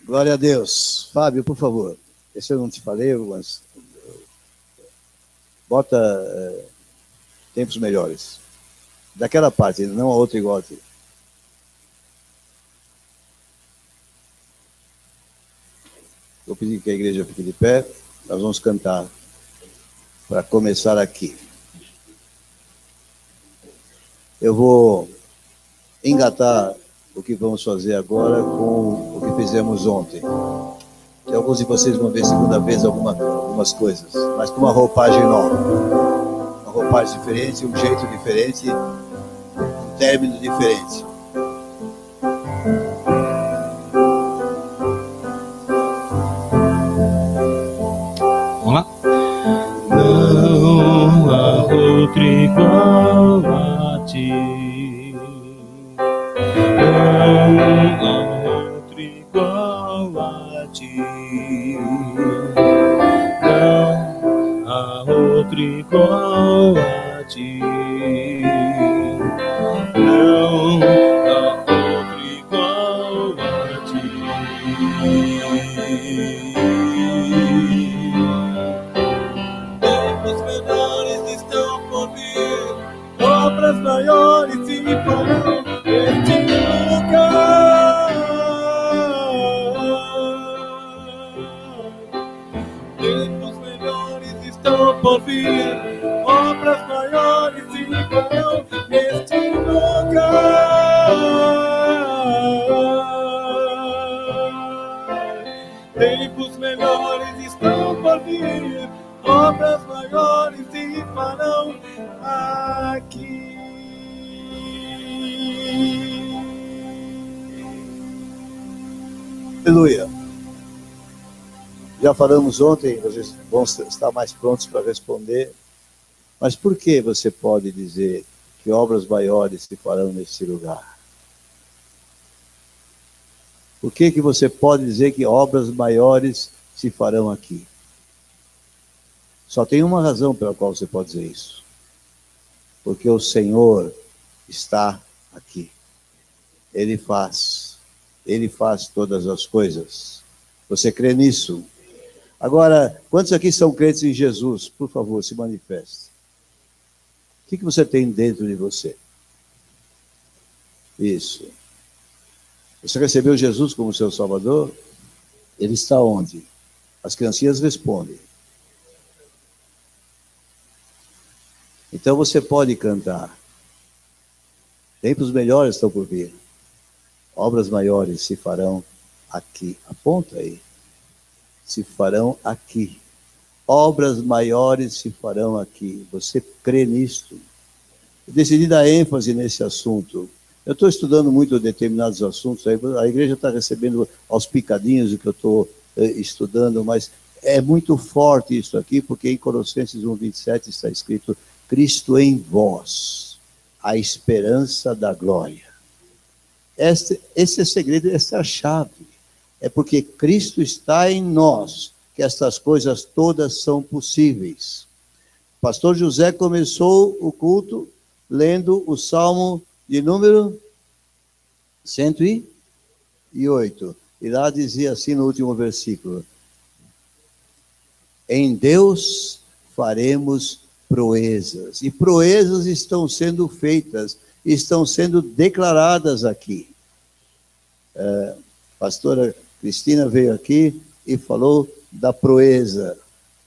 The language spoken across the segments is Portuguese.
Glória a Deus. Fábio, por favor. Esse eu não te falei, mas bota tempos melhores. Daquela parte, não a outra igual aqui. Vou pedir que a igreja fique de pé. Nós vamos cantar para começar aqui. Eu vou engatar o que vamos fazer agora com o que fizemos ontem. E alguns de vocês vão ver segunda vez algumas coisas, mas com uma roupagem nova. Uma roupagem diferente, um jeito diferente, um término diferente. Vamos lá? Não há outro igual a ti. Não há outro igual a ti. Não há outro igual a ti. Não há outro igual a ti. Tempos menores estão por vir, obras maiores se farão neste lugar. Tempos menores estão por vir, obras maiores se farão neste lugar. Tempos menores estão por vir, obras maiores se farão aqui. Aleluia. Já falamos ontem, vocês vão estar mais prontos para responder. Mas por que você pode dizer que obras maiores se farão nesse lugar? Por que você pode dizer que obras maiores se farão aqui? Só tem uma razão pela qual você pode dizer isso. Porque o Senhor está aqui. Ele faz todas as coisas. Você crê nisso? Agora, quantos aqui são crentes em Jesus? Por favor, se manifeste. O que você tem dentro de você? Isso. Você recebeu Jesus como seu Salvador? Ele está onde? As criancinhas respondem. Então você pode cantar. Tempos melhores estão por vir. Obras maiores se farão aqui. Aponta aí. Se farão aqui. Obras maiores se farão aqui. Você crê nisto? Eu decidi dar ênfase nesse assunto. Eu estou estudando muito determinados assuntos. A igreja está recebendo aos picadinhos o que eu estou estudando, mas é muito forte isso aqui, porque em Colossenses 1:27 está escrito: Cristo em vós, a esperança da glória. Esse é o segredo, essa é a chave. É porque Cristo está em nós que estas coisas todas são possíveis. O pastor José começou o culto lendo o Salmo de número 108. E lá dizia assim no último versículo: em Deus faremos proezas. E proezas estão sendo feitas, estão sendo declaradas aqui. Pastora Cristina veio aqui e falou da proeza,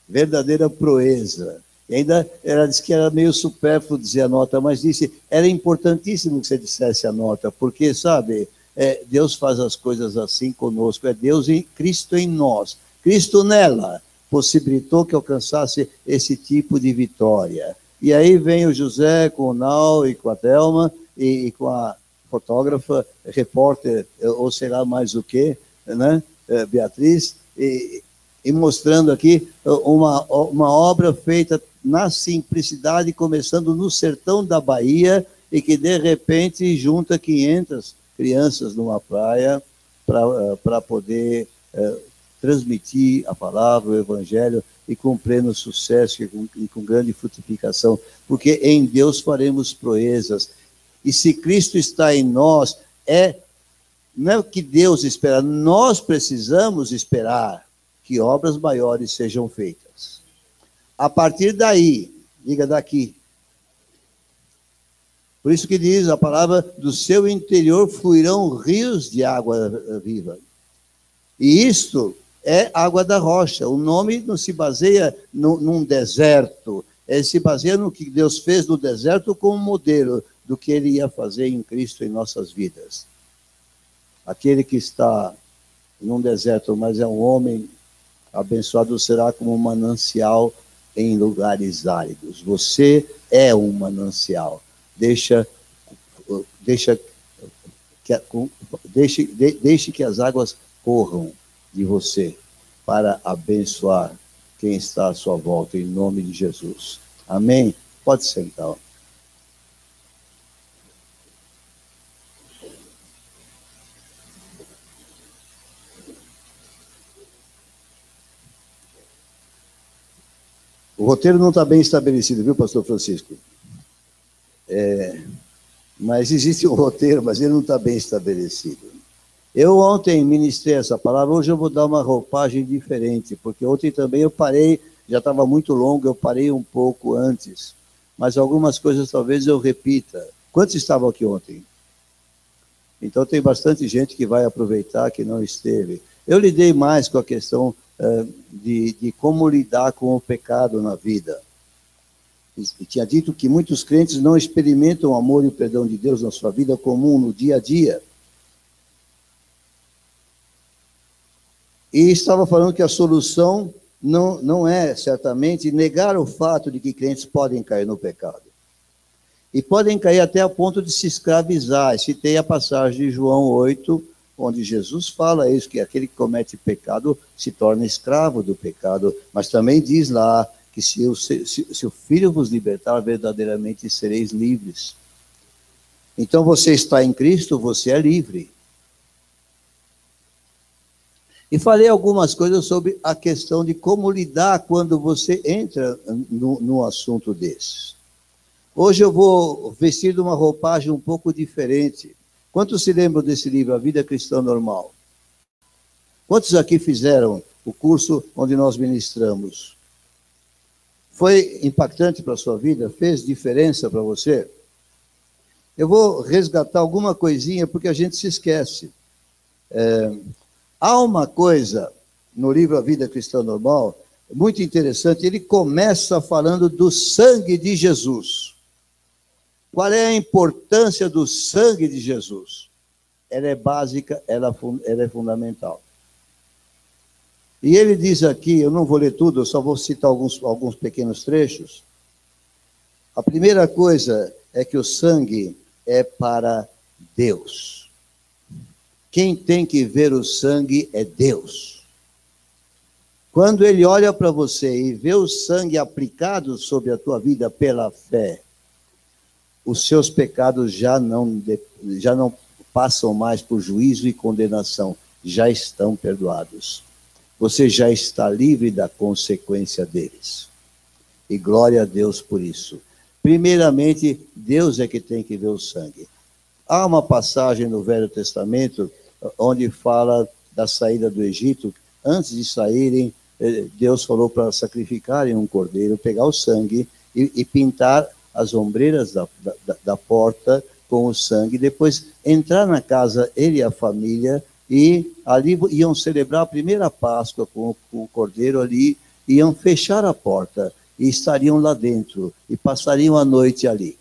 verdadeira proeza. E ainda ela disse que era meio supérfluo dizer a nota, mas disse, era importantíssimo que você dissesse a nota, porque, sabe, Deus faz as coisas assim conosco, é Deus em Cristo em nós, Cristo nela, possibilitou que alcançasse esse tipo de vitória. E aí vem o José com o Nau e com a Thelma e com a fotógrafa, repórter, ou sei lá mais o que, né? Beatriz, e mostrando aqui uma obra feita na simplicidade, começando no sertão da Bahia, e que de repente junta 500 crianças numa praia para poder transmitir a palavra, o evangelho, e com pleno sucesso e com grande frutificação, porque em Deus faremos proezas. E se Cristo está em nós, Não é o que Deus espera, nós precisamos esperar que obras maiores sejam feitas. A partir daí, diga daqui. Por isso que diz a palavra, do seu interior fluirão rios de água viva. E isto é água da rocha. O nome não se baseia num deserto, ele se baseia no que Deus fez no deserto como modelo do que ele ia fazer em Cristo em nossas vidas. Aquele que está num deserto, mas é um homem abençoado, será como um manancial em lugares áridos. Você é um manancial. Deixe que as águas corram de você para abençoar quem está à sua volta, em nome de Jesus. Amém? Pode sentar. O roteiro não está bem estabelecido, viu, pastor Francisco? Mas existe um roteiro, mas ele não está bem estabelecido. Eu ontem ministrei essa palavra, hoje eu vou dar uma roupagem diferente, porque ontem também eu parei, já estava muito longo, eu parei um pouco antes, mas algumas coisas talvez eu repita. Quantos estavam aqui ontem? Então tem bastante gente que vai aproveitar que não esteve. Eu lidei mais com a questão de como lidar com o pecado na vida. E tinha dito que muitos crentes não experimentam o amor e o perdão de Deus na sua vida comum, no dia a dia. E estava falando que a solução não é, certamente, negar o fato de que crentes podem cair no pecado. E podem cair até a ponto de se escravizar. Citei a passagem de João 8, onde Jesus fala isso, que aquele que comete pecado se torna escravo do pecado. Mas também diz lá que se o Filho vos libertar, verdadeiramente sereis livres. Então você está em Cristo, você é livre. E falei algumas coisas sobre a questão de como lidar quando você entra num assunto desse. Hoje eu vou vestir de uma roupagem um pouco diferente. Quantos se lembram desse livro, A Vida Cristã Normal? Quantos aqui fizeram o curso onde nós ministramos? Foi impactante para a sua vida? Fez diferença para você? Eu vou resgatar alguma coisinha, porque a gente se esquece. Há uma coisa no livro A Vida Cristã Normal, muito interessante, ele começa falando do sangue de Jesus. Qual é a importância do sangue de Jesus? Ela é básica, ela é fundamental. E ele diz aqui, eu não vou ler tudo, eu só vou citar alguns pequenos trechos. A primeira coisa é que o sangue é para Deus. Quem tem que ver o sangue é Deus. Quando ele olha para você e vê o sangue aplicado sobre a tua vida pela fé, os seus pecados já não passam mais por juízo e condenação, já estão perdoados. Você já está livre da consequência deles. E glória a Deus por isso. Primeiramente, Deus é que tem que ver o sangue. Há uma passagem no Velho Testamento onde fala da saída do Egito. Antes de saírem, Deus falou para sacrificarem um cordeiro, pegar o sangue e pintar as ombreiras da porta com o sangue. Depois entrar na casa, ele e a família, e ali iam celebrar a primeira Páscoa com o cordeiro ali, iam fechar a porta e estariam lá dentro e passariam a noite ali.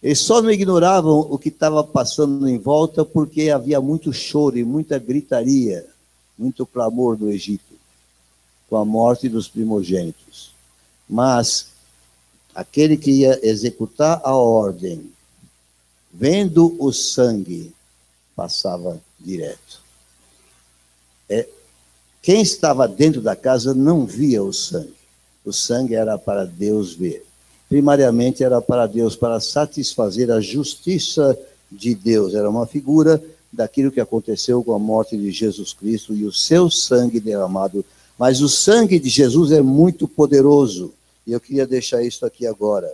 Eles só não ignoravam o que estava passando em volta porque havia muito choro e muita gritaria, muito clamor no Egito, com a morte dos primogênitos. Mas aquele que ia executar a ordem, vendo o sangue, passava direto. Quem estava dentro da casa não via o sangue. O sangue era para Deus ver. Primariamente era para Deus, para satisfazer a justiça de Deus. Era uma figura daquilo que aconteceu com a morte de Jesus Cristo e o seu sangue derramado. Mas o sangue de Jesus é muito poderoso. E eu queria deixar isso aqui agora.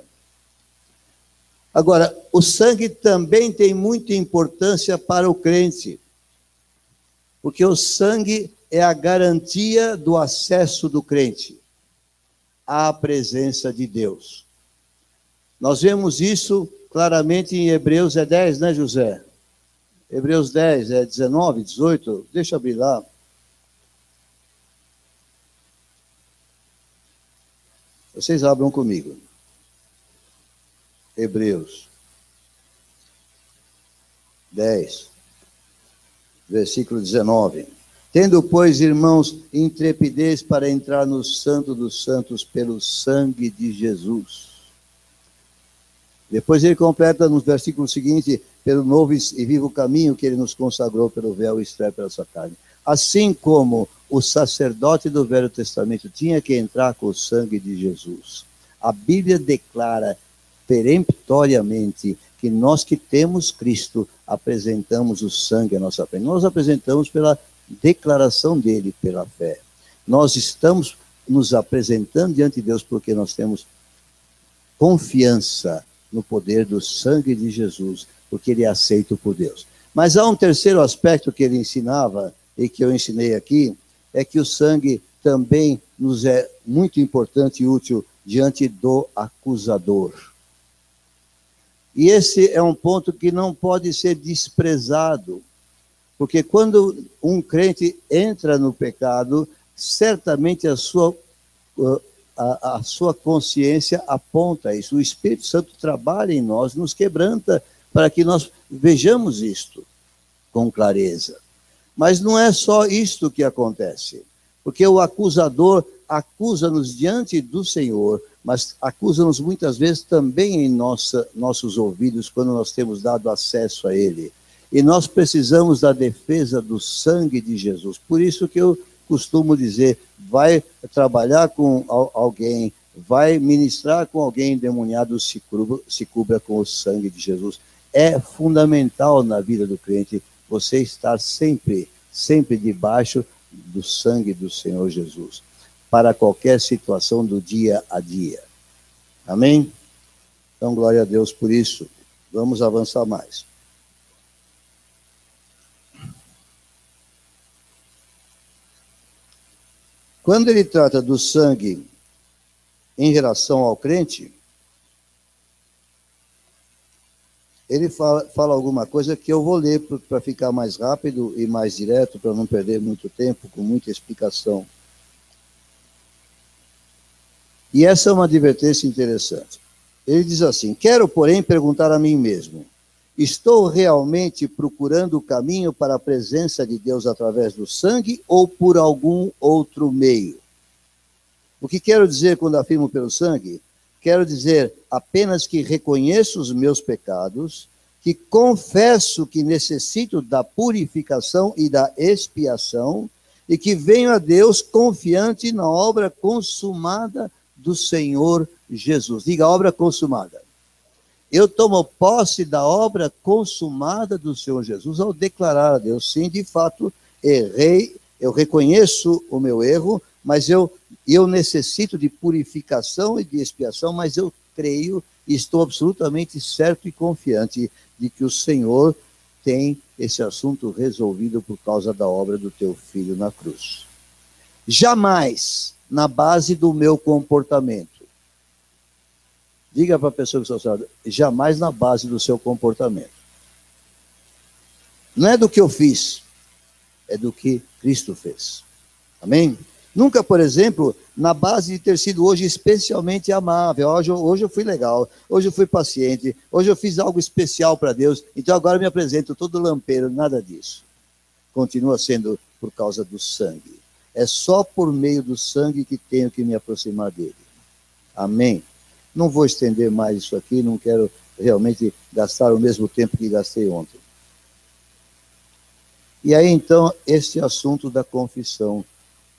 Agora, o sangue também tem muita importância para o crente, porque o sangue é a garantia do acesso do crente à presença de Deus. Nós vemos isso claramente em Hebreus 10, né, José? Hebreus 10, 19, 18, deixa eu abrir lá. Vocês abram comigo. Hebreus 10, versículo 19. Tendo, pois, irmãos, intrepidez para entrar no Santo dos Santos pelo sangue de Jesus. Depois ele completa no versículo seguinte, pelo novo e vivo caminho que ele nos consagrou pelo véu estreito pela sua carne. Assim como o sacerdote do Velho Testamento tinha que entrar com o sangue de Jesus, a Bíblia declara peremptoriamente que nós que temos Cristo apresentamos o sangue à nossa frente. Nós apresentamos pela declaração dele, pela fé. Nós estamos nos apresentando diante de Deus porque nós temos confiança no poder do sangue de Jesus, porque ele é aceito por Deus. Mas há um terceiro aspecto que ele ensinava, e que eu ensinei aqui, é que o sangue também nos é muito importante e útil diante do acusador. E esse é um ponto que não pode ser desprezado, porque quando um crente entra no pecado, certamente a sua consciência aponta isso. O Espírito Santo trabalha em nós, nos quebranta para que nós vejamos isto com clareza. Mas não é só isto que acontece, porque o acusador acusa-nos diante do Senhor, mas acusa-nos muitas vezes também em nossos ouvidos, quando nós temos dado acesso a ele. E nós precisamos da defesa do sangue de Jesus. Por isso que eu costumo dizer, vai trabalhar com alguém, vai ministrar com alguém endemoniado, se cubra com o sangue de Jesus. É fundamental na vida do crente você estar sempre debaixo do sangue do Senhor Jesus, para qualquer situação do dia a dia. Amém? Então, glória a Deus por isso. Vamos avançar mais. Quando ele trata do sangue em relação ao crente, ele fala alguma coisa que eu vou ler para ficar mais rápido e mais direto, para não perder muito tempo, com muita explicação. E essa é uma advertência interessante. Ele diz assim: quero, porém, perguntar a mim mesmo, estou realmente procurando o caminho para a presença de Deus através do sangue ou por algum outro meio? O que quero dizer quando afirmo pelo sangue? Quero dizer apenas que reconheço os meus pecados, que confesso que necessito da purificação e da expiação, e que venho a Deus confiante na obra consumada do Senhor Jesus. Diga, obra consumada. Eu tomo posse da obra consumada do Senhor Jesus ao declarar a Deus, sim, de fato, errei, eu reconheço o meu erro, mas eu necessito de purificação e de expiação, mas eu creio e estou absolutamente certo e confiante de que o Senhor tem esse assunto resolvido por causa da obra do teu Filho na cruz. Jamais na base do meu comportamento. Diga para a pessoa que está ao seu lado, jamais na base do seu comportamento. Não é do que eu fiz, é do que Cristo fez. Amém? Nunca, por exemplo, na base de ter sido hoje especialmente amável. Hoje eu fui legal, hoje eu fui paciente, hoje eu fiz algo especial para Deus, então agora eu me apresento todo lampeiro, nada disso. Continua sendo por causa do sangue. É só por meio do sangue que tenho que me aproximar dele. Amém? Não vou estender mais isso aqui, não quero realmente gastar o mesmo tempo que gastei ontem. E aí, então, este assunto da confissão,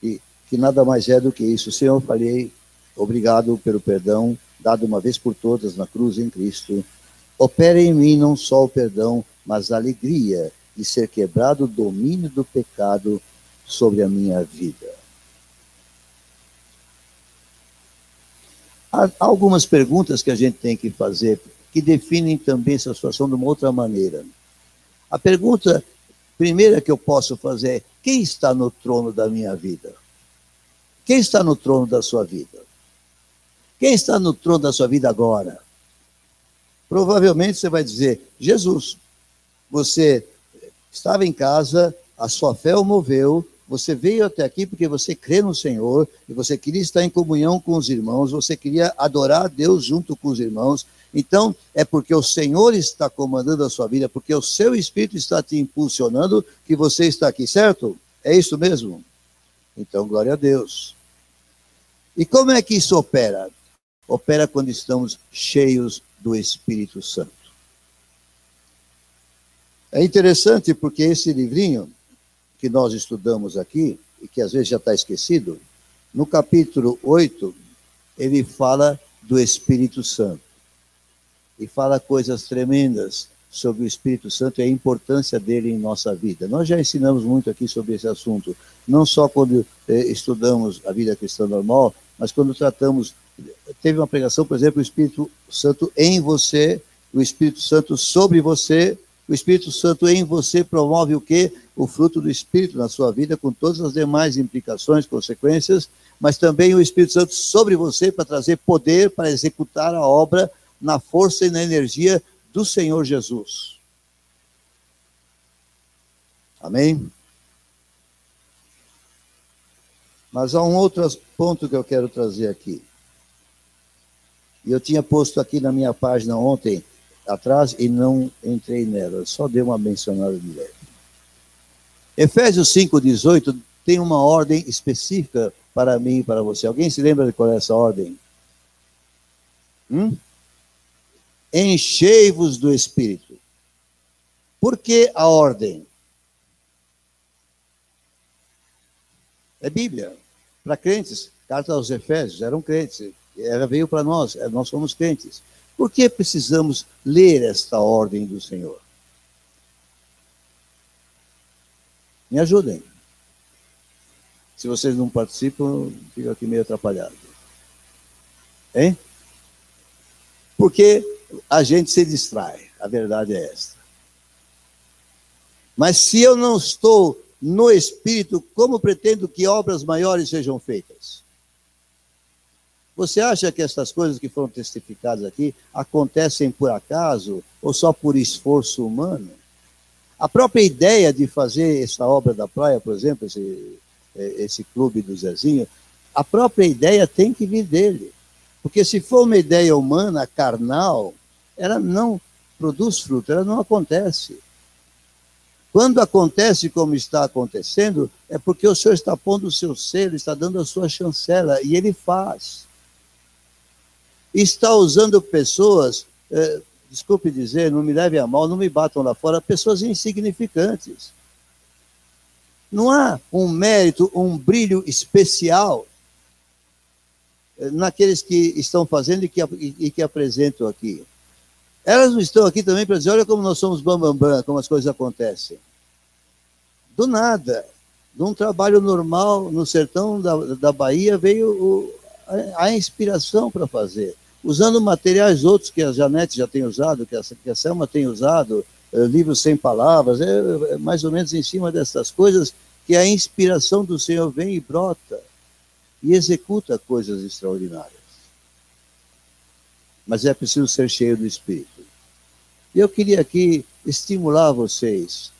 que nada mais é do que isso. Senhor, falei, obrigado pelo perdão, dado uma vez por todas na cruz em Cristo. Opere em mim não só o perdão, mas a alegria de ser quebrado o domínio do pecado sobre a minha vida. Há algumas perguntas que a gente tem que fazer. que definem também essa situação de uma outra maneira. A pergunta primeira que eu posso fazer é: quem está no trono da minha vida? Quem está no trono da sua vida? Quem está no trono da sua vida agora? Provavelmente você vai dizer: Jesus. Você estava em casa, a sua fé o moveu, você veio até aqui porque você crê no Senhor, e você queria estar em comunhão com os irmãos, você queria adorar a Deus junto com os irmãos. Então, é porque o Senhor está comandando a sua vida, porque o seu Espírito está te impulsionando, que você está aqui, certo? É isso mesmo? Então, glória a Deus. E como é que isso opera? Opera quando estamos cheios do Espírito Santo. É interessante porque esse livrinho que nós estudamos aqui, e que às vezes já está esquecido, no capítulo 8, ele fala do Espírito Santo. E fala coisas tremendas sobre o Espírito Santo e a importância dele em nossa vida. Nós já ensinamos muito aqui sobre esse assunto, não só quando estudamos a vida cristã normal, mas quando tratamos... Teve uma pregação, por exemplo, o Espírito Santo em você, o Espírito Santo sobre você. O Espírito Santo em você promove o quê? O fruto do Espírito na sua vida, com todas as demais implicações, consequências, mas também o Espírito Santo sobre você para trazer poder para executar a obra na força e na energia do Senhor Jesus. Amém? Mas há um outro ponto que eu quero trazer aqui. E eu tinha posto aqui na minha página ontem, atrás, e não entrei nela, só dei uma mencionada de leve. Efésios 5:18 tem uma ordem específica para mim e para você. Alguém se lembra de qual é essa ordem? Enchei-vos do Espírito. Por que a ordem? É Bíblia. Para crentes, carta aos Efésios, eram crentes. Ela veio para nós somos crentes. Por que precisamos ler esta ordem do Senhor? Me ajudem. Se vocês não participam, fico aqui meio atrapalhado. Hein? Porque a gente se distrai. A verdade é esta. Mas se eu não estou no Espírito, como pretendo que obras maiores sejam feitas? Você acha que essas coisas que foram testificadas aqui acontecem por acaso ou só por esforço humano? A própria ideia de fazer essa obra da praia, por exemplo, esse clube do Zezinho, a própria ideia tem que vir dele. Porque se for uma ideia humana, carnal, ela não produz fruto, ela não acontece. Quando acontece como está acontecendo, é porque o Senhor está pondo o seu selo, está dando a sua chancela, e ele faz. Está usando pessoas, desculpe dizer, não me leve a mal, não me batam lá fora, pessoas insignificantes. Não há um mérito, um brilho especial naqueles que estão fazendo e que apresentam aqui. Elas não estão aqui também para dizer: olha como nós somos bambambam, como as coisas acontecem. Do nada, de um trabalho normal no sertão da Bahia, veio a inspiração para fazer. Usando materiais outros que a Janete já tem usado, que a Selma tem usado, livros sem palavras, mais ou menos em cima dessas coisas que a inspiração do Senhor vem e brota e executa coisas extraordinárias. Mas é preciso ser cheio do Espírito. E eu queria aqui estimular vocês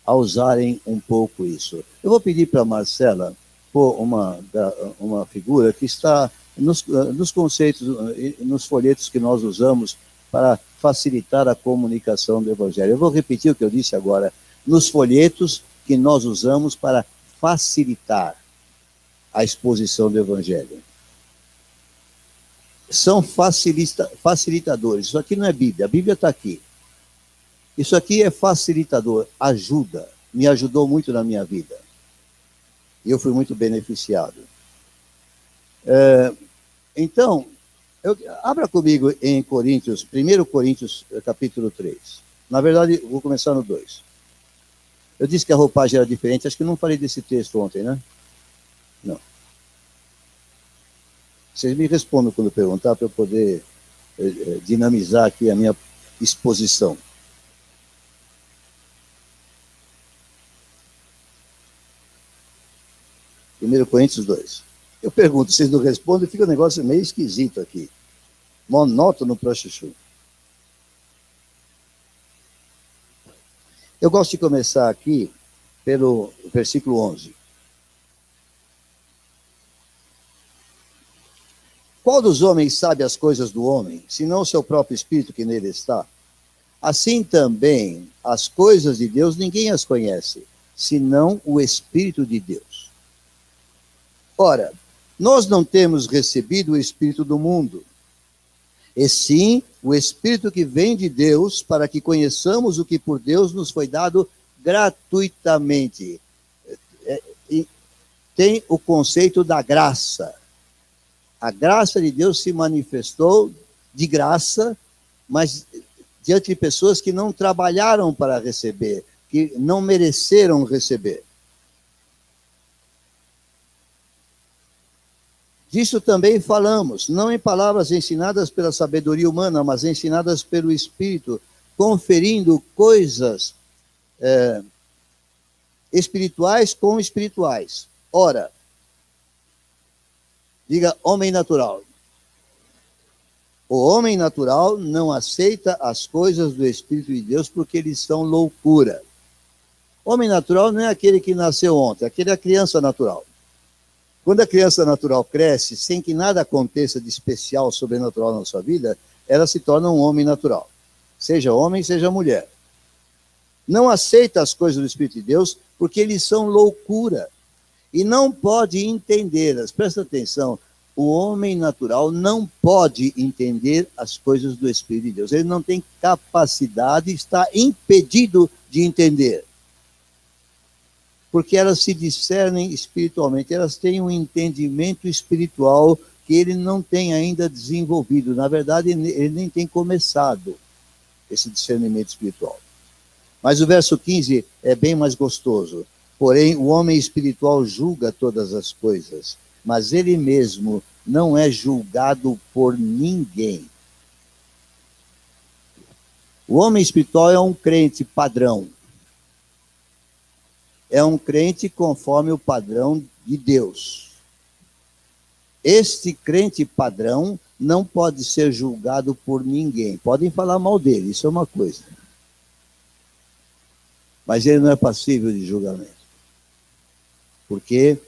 a usarem um pouco isso. Eu vou pedir para a Marcela pôr uma figura que está nos conceitos, nos folhetos que nós usamos para facilitar a comunicação do Evangelho. Eu vou repetir o que eu disse agora. Nos folhetos que nós usamos para facilitar a exposição do Evangelho. São facilitadores. Isso aqui não é Bíblia. A Bíblia está aqui. Isso aqui é facilitador. Ajuda. Me ajudou muito na minha vida. E eu fui muito beneficiado. Então, abra comigo em Coríntios, 1 Coríntios, capítulo 3. Na verdade, vou começar no 2. Eu disse que a roupagem era diferente. Acho que não falei desse texto ontem, né? Não. Vocês me respondam quando perguntar, para eu poder dinamizar aqui a minha exposição. Primeiro Coríntios 2. Eu pergunto, vocês não respondem, fica um negócio meio esquisito aqui. Monótono para chuchu. Eu gosto de começar aqui pelo versículo 11. Qual dos homens sabe as coisas do homem, senão o seu próprio espírito que nele está? Assim também, as coisas de Deus ninguém as conhece, senão o Espírito de Deus. Ora, nós não temos recebido o Espírito do mundo, e sim o Espírito que vem de Deus, para que conheçamos o que por Deus nos foi dado gratuitamente. Tem o conceito da graça. A graça de Deus se manifestou de graça, mas diante de pessoas que não trabalharam para receber, que não mereceram receber. Disso também falamos, não em palavras ensinadas pela sabedoria humana, mas ensinadas pelo Espírito, conferindo coisas espirituais com espirituais. Ora, diga homem natural. O homem natural não aceita as coisas do Espírito de Deus porque eles são loucura. Homem natural não é aquele que nasceu ontem, aquele é a criança natural. Quando a criança natural cresce, sem que nada aconteça de especial, sobrenatural na sua vida, ela se torna um homem natural. Seja homem, seja mulher. Não aceita as coisas do Espírito de Deus porque eles são loucura. E não pode entendê-las. Presta atenção, o homem natural não pode entender as coisas do Espírito de Deus. Ele não tem capacidade, está impedido de entender. Porque elas se discernem espiritualmente, elas têm um entendimento espiritual que ele não tem ainda desenvolvido. Na verdade, ele nem tem começado esse discernimento espiritual. Mas o verso 15 é bem mais gostoso. Porém, o homem espiritual julga todas as coisas, mas ele mesmo não é julgado por ninguém. O homem espiritual é um crente padrão. É um crente conforme o padrão de Deus. Este crente padrão não pode ser julgado por ninguém. Podem falar mal dele, isso é uma coisa. Mas ele não é passível de julgamento. Porque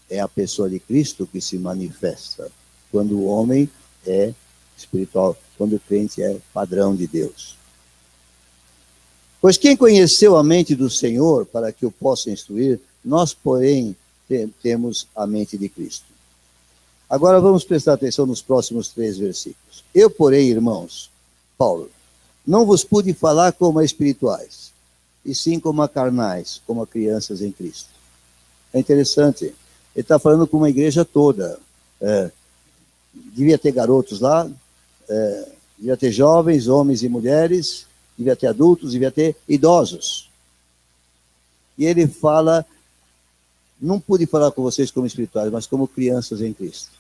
é a pessoa de Cristo que se manifesta quando o homem é espiritual, quando o crente é padrão de Deus. Pois quem conheceu a mente do Senhor para que o possa instruir, nós, porém, temos a mente de Cristo. Agora vamos prestar atenção nos próximos 3 versículos. Eu, porém, irmãos, Paulo, não vos pude falar como a espirituais, e sim como a carnais, como a crianças em Cristo. É interessante, ele está falando com uma igreja toda. Devia ter garotos lá, devia ter jovens, homens e mulheres, devia ter adultos, devia ter idosos. E ele fala, não pude falar com vocês como espirituais, mas como crianças em Cristo.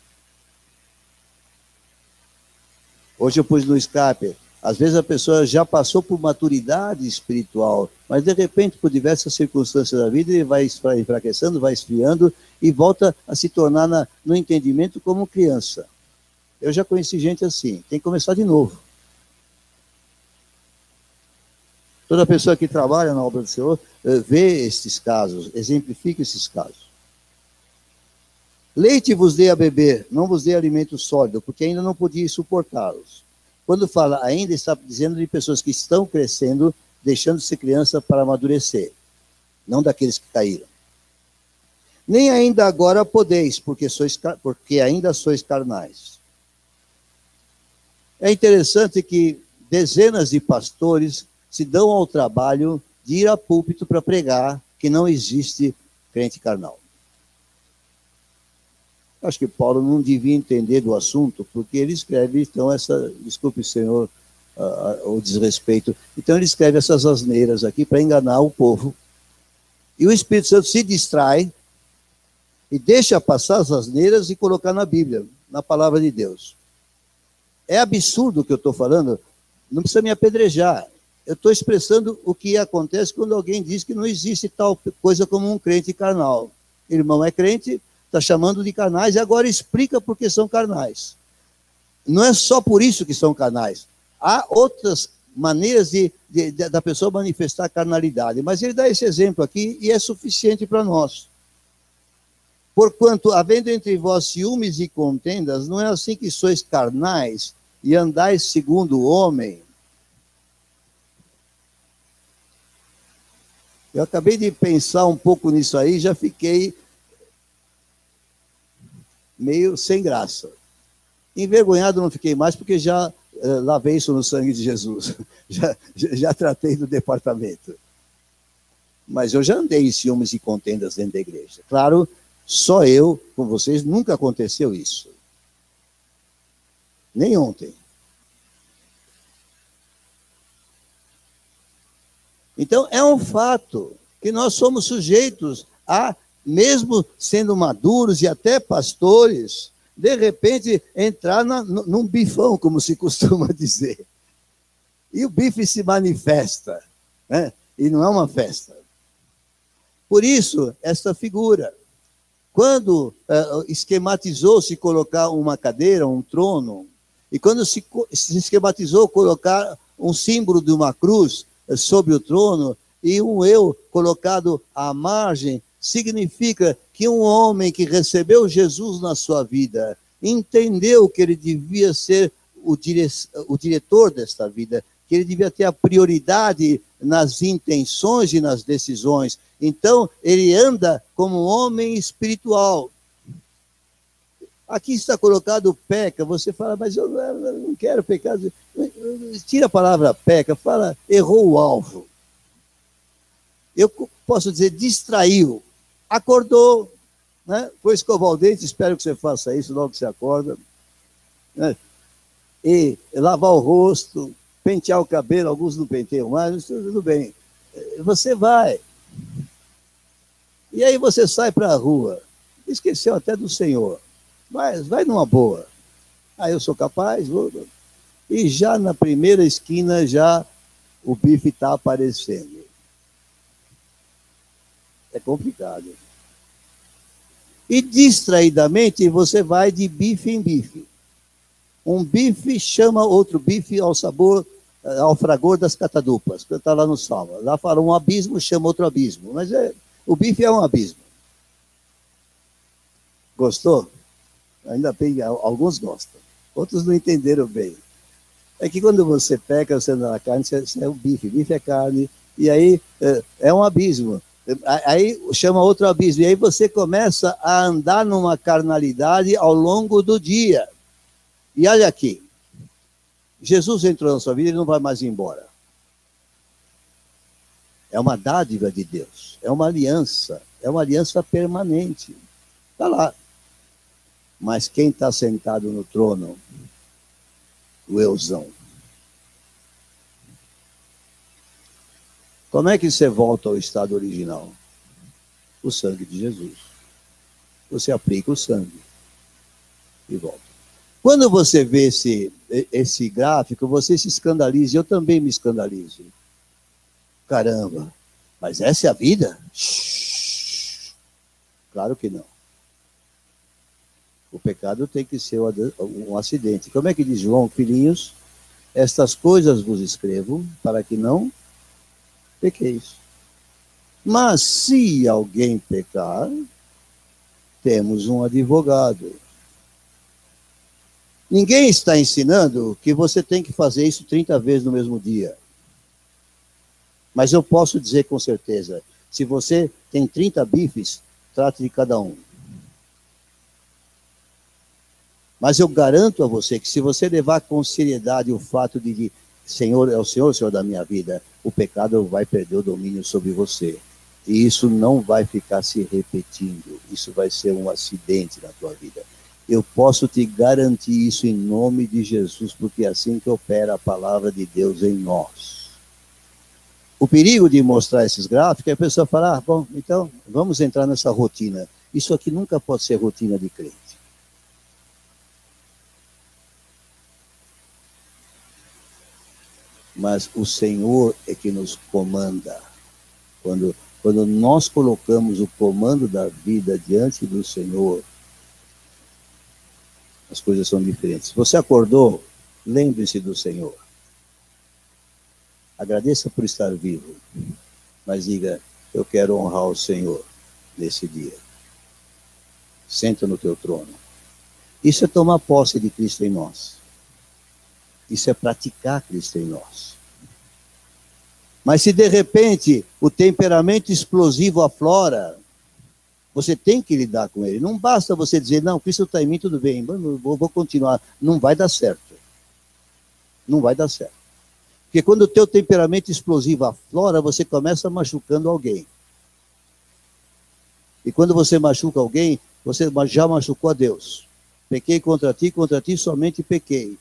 Hoje eu pus no Skype, às vezes a pessoa já passou por maturidade espiritual, mas de repente, por diversas circunstâncias da vida, ele vai enfraquecendo, vai esfriando e volta a se tornar no entendimento como criança. Eu já conheci gente assim, tem que começar de novo. Toda pessoa que trabalha na obra do Senhor vê esses casos, exemplifica esses casos. Leite vos dei a beber, não vos dei alimento sólido, porque ainda não podia suportá-los. Quando fala ainda, está dizendo de pessoas que estão crescendo, deixando de ser criança para amadurecer, não daqueles que caíram. Nem ainda agora podeis, porque ainda sois carnais. É interessante que dezenas de pastores se dão ao trabalho de ir a púlpito para pregar que não existe crente carnal. Acho que Paulo não devia entender do assunto, porque ele escreve, então, desculpe, senhor, o desrespeito, então ele escreve essas asneiras aqui para enganar o povo. E o Espírito Santo se distrai e deixa passar as asneiras e colocar na Bíblia, na palavra de Deus. É absurdo o que eu estou falando, não precisa me apedrejar. Eu estou expressando o que acontece quando alguém diz que não existe tal coisa como um crente carnal. Irmão é crente, está chamando de carnais, e agora explica por que são carnais. Não é só por isso que são carnais. Há outras maneiras da pessoa manifestar carnalidade, mas ele dá esse exemplo aqui e é suficiente para nós. Porquanto, havendo entre vós ciúmes e contendas, não é assim que sois carnais e andais segundo o homem? Eu acabei de pensar um pouco nisso aí, já fiquei meio sem graça. Envergonhado não fiquei mais, porque já lavei isso no sangue de Jesus. Já tratei do departamento. Mas eu já andei em ciúmes e contendas dentro da igreja. Claro, só eu, com vocês, nunca aconteceu isso. Nem ontem. Então, é um fato que nós somos sujeitos a, mesmo sendo maduros e até pastores, de repente entrar num bifão, como se costuma dizer. E o bife se manifesta, né? E não é uma festa. Por isso, esta figura, quando esquematizou-se colocar uma cadeira, um trono, e quando se esquematizou colocar um símbolo de uma cruz sobre o trono, e um eu colocado à margem, significa que um homem que recebeu Jesus na sua vida, entendeu que ele devia ser o diretor desta vida, que ele devia ter a prioridade nas intenções e nas decisões. Então, ele anda como um homem espiritual. Aqui está colocado peca, você fala, mas eu não quero pecar. Tira a palavra peca, fala errou o alvo. Eu posso dizer distraiu. Acordou, né? Foi escovar o dente, espero que você faça isso logo que você acorda, né? E lavar o rosto, pentear o cabelo, alguns não penteiam mais, mas tudo bem. Você vai. E aí você sai para a rua, esqueceu até do Senhor, mas vai numa boa. Aí eu sou capaz, e já na primeira esquina, já o bife está aparecendo. É complicado. E distraidamente você vai de bife em bife. Um bife chama outro bife ao sabor, ao fragor das catadupas, que está lá no Salmo. Lá fala um abismo, chama outro abismo. Mas o bife é um abismo. Gostou? Ainda bem, alguns gostam. Outros não entenderam bem. É que quando você peca, você anda na carne, você é o bife. Bife é carne. E aí é um abismo. Aí chama outro abismo, e aí você começa a andar numa carnalidade ao longo do dia. E olha aqui, Jesus entrou na sua vida e não vai mais embora. É uma dádiva de Deus, é uma aliança permanente. Está lá. Mas quem está sentado no trono? O euzão. Como é que você volta ao estado original? O sangue de Jesus. Você aplica o sangue e volta. Quando você vê esse gráfico, você se escandaliza. Eu também me escandalizo. Caramba, mas essa é a vida? Claro que não. O pecado tem que ser um acidente. Como é que diz João? Filhinhos, estas coisas vos escrevo para que não pequeis. Mas se alguém pecar, temos um advogado. Ninguém está ensinando que você tem que fazer isso 30 vezes no mesmo dia. Mas eu posso dizer com certeza, se você tem 30 bifes, trate de cada um. Mas eu garanto a você que se você levar com seriedade o fato de Senhor, é o Senhor da minha vida, o pecado vai perder o domínio sobre você. E isso não vai ficar se repetindo. Isso vai ser um acidente na tua vida. Eu posso te garantir isso em nome de Jesus, porque é assim que opera a palavra de Deus em nós. O perigo de mostrar esses gráficos é a pessoa falar, bom, então vamos entrar nessa rotina. Isso aqui nunca pode ser rotina de crente. mas o Senhor é que nos comanda. Quando nós colocamos o comando da vida diante do Senhor, as coisas são diferentes. Você acordou? Lembre-se do Senhor. Agradeça por estar vivo, mas diga, eu quero honrar o Senhor nesse dia. Senta no teu trono. Isso é tomar posse de Cristo em nós. Isso é praticar Cristo em nós. Mas se de repente o temperamento explosivo aflora, você tem que lidar com ele. Não basta você dizer, não, Cristo está em mim, tudo bem, vou continuar. Não vai dar certo. Não vai dar certo. Porque quando o teu temperamento explosivo aflora, você começa machucando alguém. E quando você machuca alguém, você já machucou a Deus. Pequei contra ti somente pequei.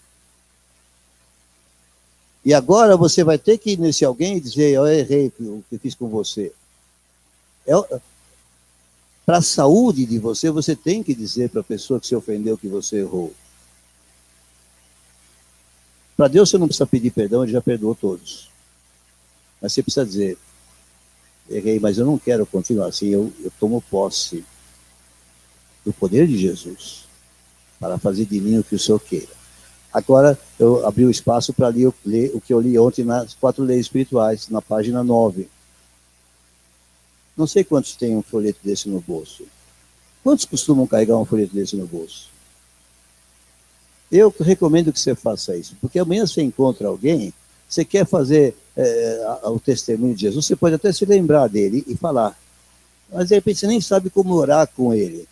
E agora você vai ter que ir nesse alguém e dizer, eu errei o que fiz com você. Para a saúde de você, você tem que dizer para a pessoa que se ofendeu que você errou. Para Deus você não precisa pedir perdão, ele já perdoou todos. Mas você precisa dizer, errei, mas eu não quero continuar assim, eu tomo posse do poder de Jesus para fazer de mim o que o Senhor queira. Agora, eu abri o espaço para ler o que eu li ontem nas 4 leis espirituais, na página 9. Não sei quantos têm um folheto desse no bolso. Quantos costumam carregar um folheto desse no bolso? Eu recomendo que você faça isso, porque amanhã você encontra alguém, você quer fazer o testemunho de Jesus, você pode até se lembrar dele e falar, mas de repente você nem sabe como orar com ele.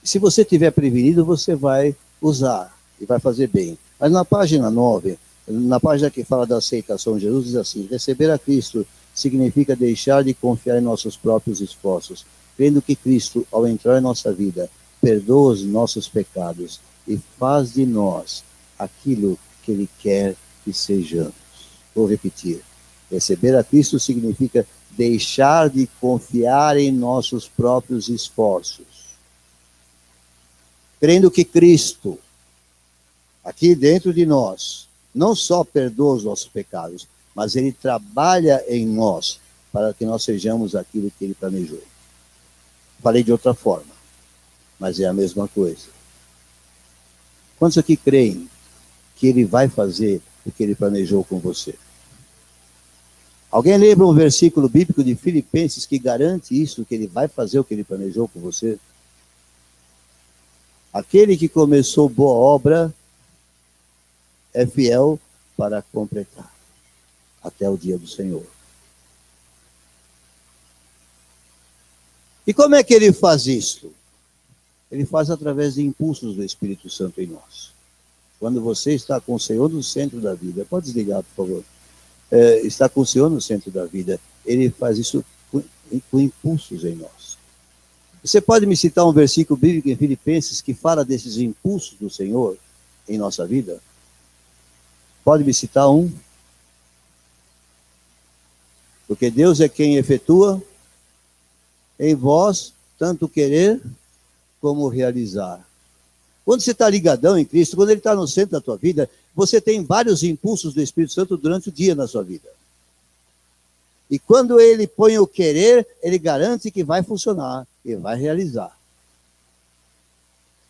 Se você estiver prevenido, você vai usar e vai fazer bem. Mas na página 9, na página que fala da aceitação de Jesus, diz assim, receber a Cristo significa deixar de confiar em nossos próprios esforços, crendo que Cristo, ao entrar em nossa vida, perdoa os nossos pecados e faz de nós aquilo que Ele quer que sejamos. Vou repetir. Receber a Cristo significa deixar de confiar em nossos próprios esforços, crendo que Cristo, aqui dentro de nós, não só perdoa os nossos pecados, mas Ele trabalha em nós para que nós sejamos aquilo que Ele planejou. Falei de outra forma, mas é a mesma coisa. Quantos aqui creem que Ele vai fazer o que Ele planejou com você? Alguém lembra um versículo bíblico de Filipenses que garante isso, que Ele vai fazer o que Ele planejou com você? Aquele que começou boa obra é fiel para completar até o dia do Senhor. E como é que Ele faz isso? Ele faz através de impulsos do Espírito Santo em nós. Quando você está com o Senhor no centro da vida, pode desligar, por favor. Está com o Senhor no centro da vida, Ele faz isso com impulsos em nós. Você pode me citar um versículo bíblico em Filipenses que fala desses impulsos do Senhor em nossa vida? Pode me citar um? Porque Deus é quem efetua em vós tanto querer como realizar. Quando você está ligadão em Cristo, quando Ele está no centro da tua vida, você tem vários impulsos do Espírito Santo durante o dia na sua vida. E quando Ele põe o querer, Ele garante que vai funcionar e vai realizar.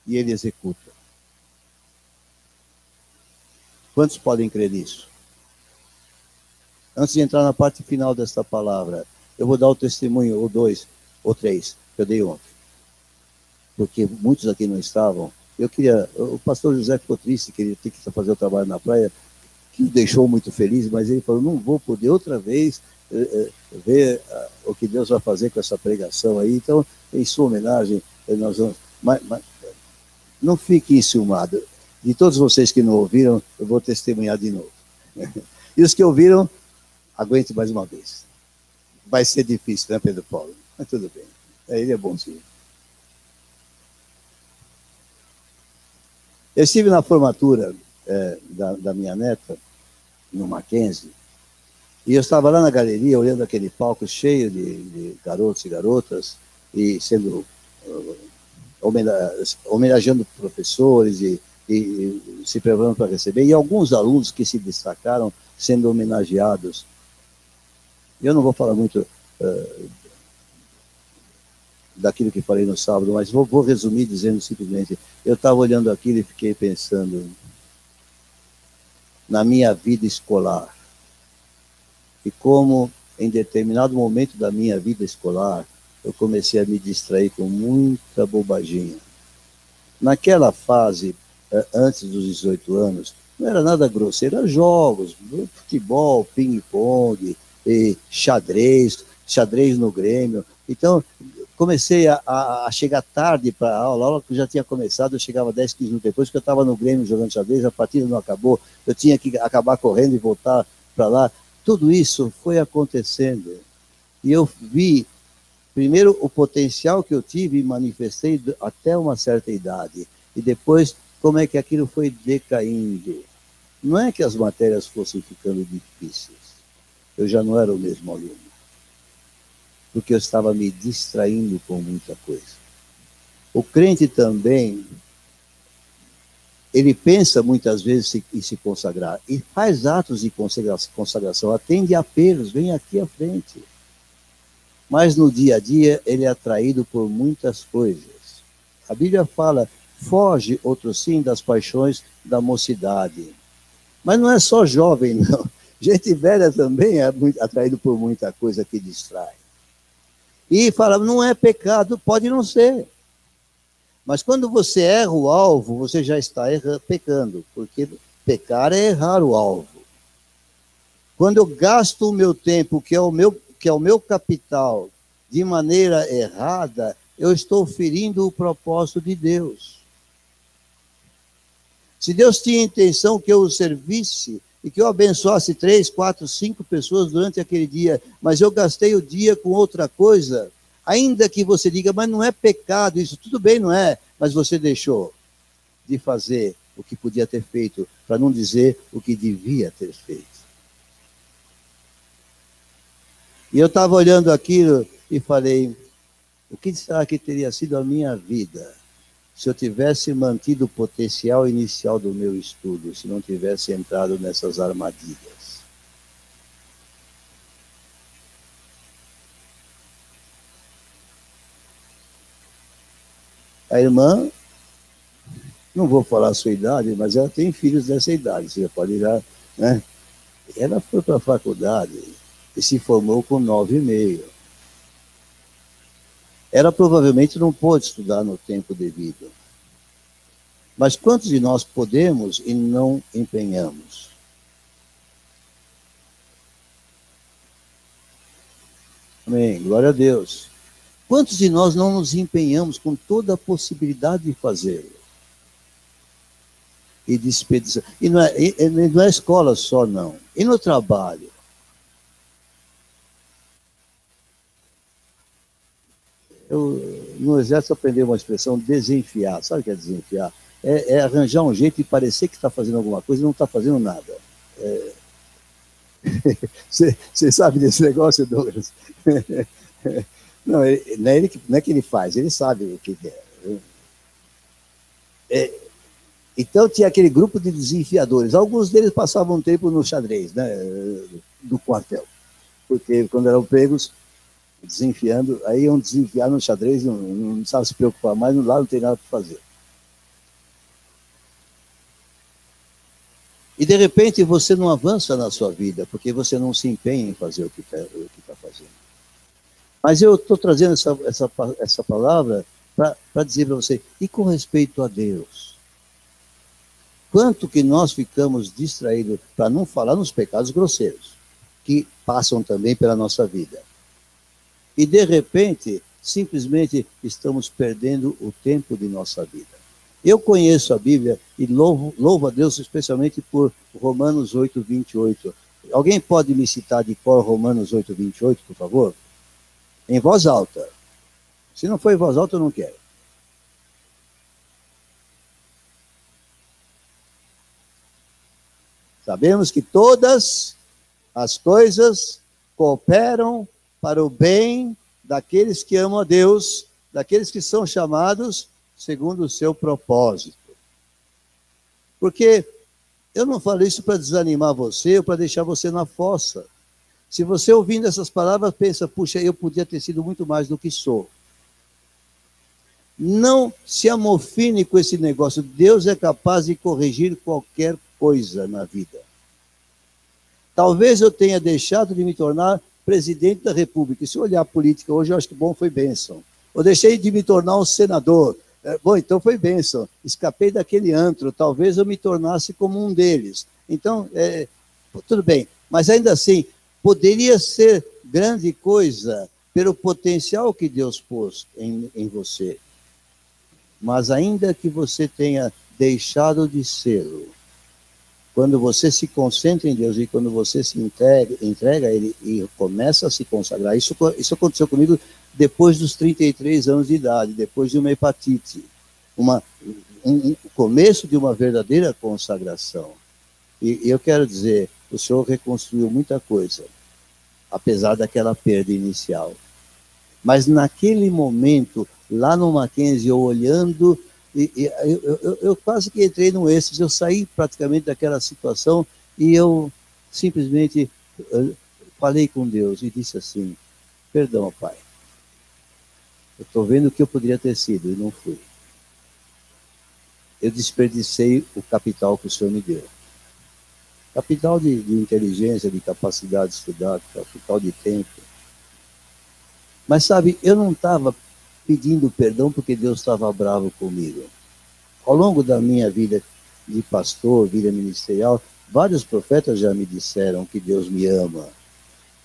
E Ele executa. Quantos podem crer nisso? Antes de entrar na parte final desta palavra, eu vou dar o testemunho, ou 2, ou 3, que eu dei ontem. Porque muitos aqui não estavam. O pastor José ficou triste, que ele tinha que fazer o trabalho na praia, que o deixou muito feliz, mas ele falou, não vou poder outra vez ver o que Deus vai fazer com essa pregação aí. Então, em sua homenagem, nós vamos... Mas não fique enciumado. De todos vocês que não ouviram, eu vou testemunhar de novo. E os que ouviram, aguente mais uma vez. Vai ser difícil, né, Pedro Paulo? Mas tudo bem. Ele é bonzinho. Eu estive na formatura da minha neta, no Mackenzie, e eu estava lá na galeria, olhando aquele palco cheio de garotos e garotas, e sendo homenageando professores, e e se preparando para receber, e alguns alunos que se destacaram sendo homenageados. Eu não vou falar muito daquilo que falei no sábado, mas vou resumir dizendo simplesmente, eu estava olhando aquilo e fiquei pensando na minha vida escolar, e como em determinado momento da minha vida escolar, eu comecei a me distrair com muita bobaginha. Naquela fase, antes dos 18 anos, não era nada grosseiro, eram jogos, futebol, ping-pong, xadrez no Grêmio. Então, comecei a chegar tarde para a aula que já tinha começado, eu chegava 10, 15 minutos depois, porque eu estava no Grêmio jogando xadrez, a partida não acabou, eu tinha que acabar correndo e voltar para lá. Tudo isso foi acontecendo. E eu vi, primeiro, o potencial que eu tive e manifestei até uma certa idade. E depois, como é que aquilo foi decaindo. Não é que as matérias fossem ficando difíceis. Eu já não era o mesmo aluno. Porque eu estava me distraindo com muita coisa. O crente também, ele pensa muitas vezes em se consagrar e faz atos de consagração, atende apelos, vem aqui à frente. Mas no dia a dia ele é atraído por muitas coisas. A Bíblia fala, foge, outro sim, das paixões da mocidade. Mas não é só jovem, não. Gente velha também é atraído por muita coisa que distrai. E fala, não é pecado, pode não ser. Mas quando você erra o alvo, você já está pecando, porque pecar é errar o alvo. Quando eu gasto o meu tempo, que é o meu capital, de maneira errada, eu estou ferindo o propósito de Deus. Se Deus tinha intenção que eu o servisse e que eu abençoasse 3, 4, 5 pessoas durante aquele dia, mas eu gastei o dia com outra coisa, ainda que você diga, mas não é pecado isso, tudo bem, não é, mas você deixou de fazer o que podia ter feito, para não dizer o que devia ter feito. E eu estava olhando aquilo e falei, o que será que teria sido a minha vida se eu tivesse mantido o potencial inicial do meu estudo, se não tivesse entrado nessas armadilhas? A irmã, não vou falar a sua idade, mas ela tem filhos dessa idade, você pode já, né? Ela foi para a faculdade e se formou com 9,5. Ela provavelmente não pôde estudar no tempo devido. Mas quantos de nós podemos e não empenhamos? Amém, glória a Deus. Quantos de nós não nos empenhamos com toda a possibilidade de fazê-lo? E desperdiçar. E não é escola só, não. E no trabalho? Eu, no exército, aprendi uma expressão, desenfiar. Sabe o que é desenfiar? É arranjar um jeito de parecer que está fazendo alguma coisa e não está fazendo nada. Você sabe desse negócio, Douglas? Não, não é que ele faz, ele sabe o que é. Então tinha aquele grupo de desenfiadores. Alguns deles passavam tempo no xadrez, né, do quartel. Porque quando eram pegos, desenfiando, aí iam desenfiar no xadrez, não precisava se preocupar mais, lá não tem nada para fazer. E de repente você não avança na sua vida, porque você não se empenha em fazer o que está fazendo. Mas eu estou trazendo essa palavra para dizer para você, e com respeito a Deus? Quanto que nós ficamos distraídos, para não falar nos pecados grosseiros, que passam também pela nossa vida. E de repente, simplesmente estamos perdendo o tempo de nossa vida. Eu conheço a Bíblia e louvo a Deus especialmente por Romanos 8, 28. Alguém pode me citar de cor Romanos 8, 28, por favor? Em voz alta. Se não for em voz alta, eu não quero. Sabemos que todas as coisas cooperam para o bem daqueles que amam a Deus, daqueles que são chamados segundo o seu propósito. Porque eu não falo isso para desanimar você ou para deixar você na fossa. Se você ouvindo essas palavras pensa, puxa, eu podia ter sido muito mais do que sou. Não se amofine com esse negócio. Deus é capaz de corrigir qualquer coisa na vida. Talvez eu tenha deixado de me tornar presidente da República. Se eu olhar a política hoje, eu acho que bom foi bênção. Eu deixei de me tornar um senador. Bom, então foi bênção. Escapei daquele antro. Talvez eu me tornasse como um deles. Então, tudo bem. Mas ainda assim, poderia ser grande coisa pelo potencial que Deus pôs em você. Mas ainda que você tenha deixado de ser, quando você se concentra em Deus e quando você se entrega a Ele e começa a se consagrar, isso aconteceu comigo depois dos 33 anos de idade, depois de uma hepatite, um começo de uma verdadeira consagração. E eu quero dizer, o Senhor reconstruiu muita coisa, apesar daquela perda inicial. Mas naquele momento, lá no Mackenzie, eu olhando, eu quase que entrei no êxtase, eu saí praticamente daquela situação e eu simplesmente falei com Deus e disse assim, perdão, Pai, eu estou vendo o que eu poderia ter sido e não fui. Eu desperdicei o capital que o Senhor me deu. Capital de inteligência, de capacidade de estudar, capital de tempo. Mas sabe, eu não estava pedindo perdão porque Deus estava bravo comigo. Ao longo da minha vida de pastor, vida ministerial, vários profetas já me disseram que Deus me ama,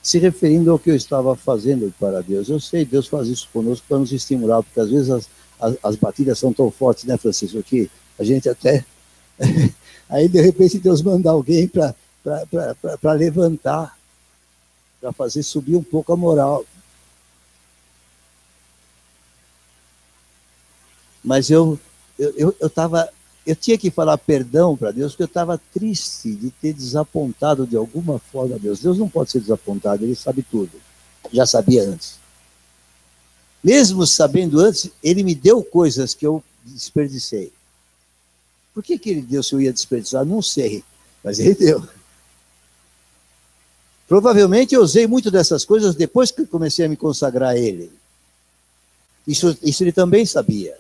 se referindo ao que eu estava fazendo para Deus. Eu sei, Deus faz isso conosco para nos estimular, porque às vezes as batidas são tão fortes, né, Francisco, que a gente até... Aí, de repente, Deus manda alguém para levantar, para fazer subir um pouco a moral. Mas eu tinha que falar perdão para Deus, porque eu estava triste de ter desapontado de alguma forma a Deus. Deus não pode ser desapontado, Ele sabe tudo. Já sabia antes. Mesmo sabendo antes, Ele me deu coisas que eu desperdicei. Por que Ele deu se eu ia desperdiçar? Não sei, mas Ele deu. Provavelmente eu usei muito dessas coisas depois que comecei a me consagrar a Ele. Isso Ele também sabia.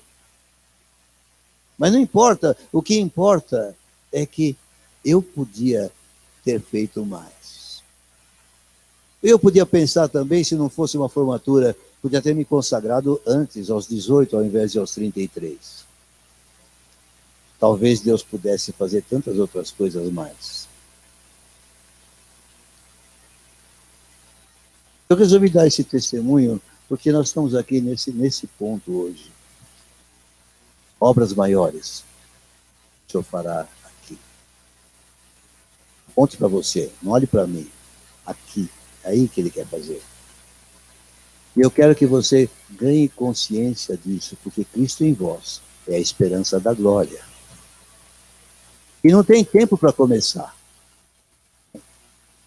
Mas não importa, o que importa é que eu podia ter feito mais. Eu podia pensar também, se não fosse uma formatura, podia ter me consagrado antes, aos 18, ao invés de aos 33. Talvez Deus pudesse fazer tantas outras coisas mais. Eu resolvi dar esse testemunho porque nós estamos aqui nesse ponto hoje. Obras maiores, o Senhor fará aqui. Ponte para você, não olhe para mim. Aqui, é aí que Ele quer fazer. E eu quero que você ganhe consciência disso, porque Cristo em vós é a esperança da glória. E não tem tempo para começar.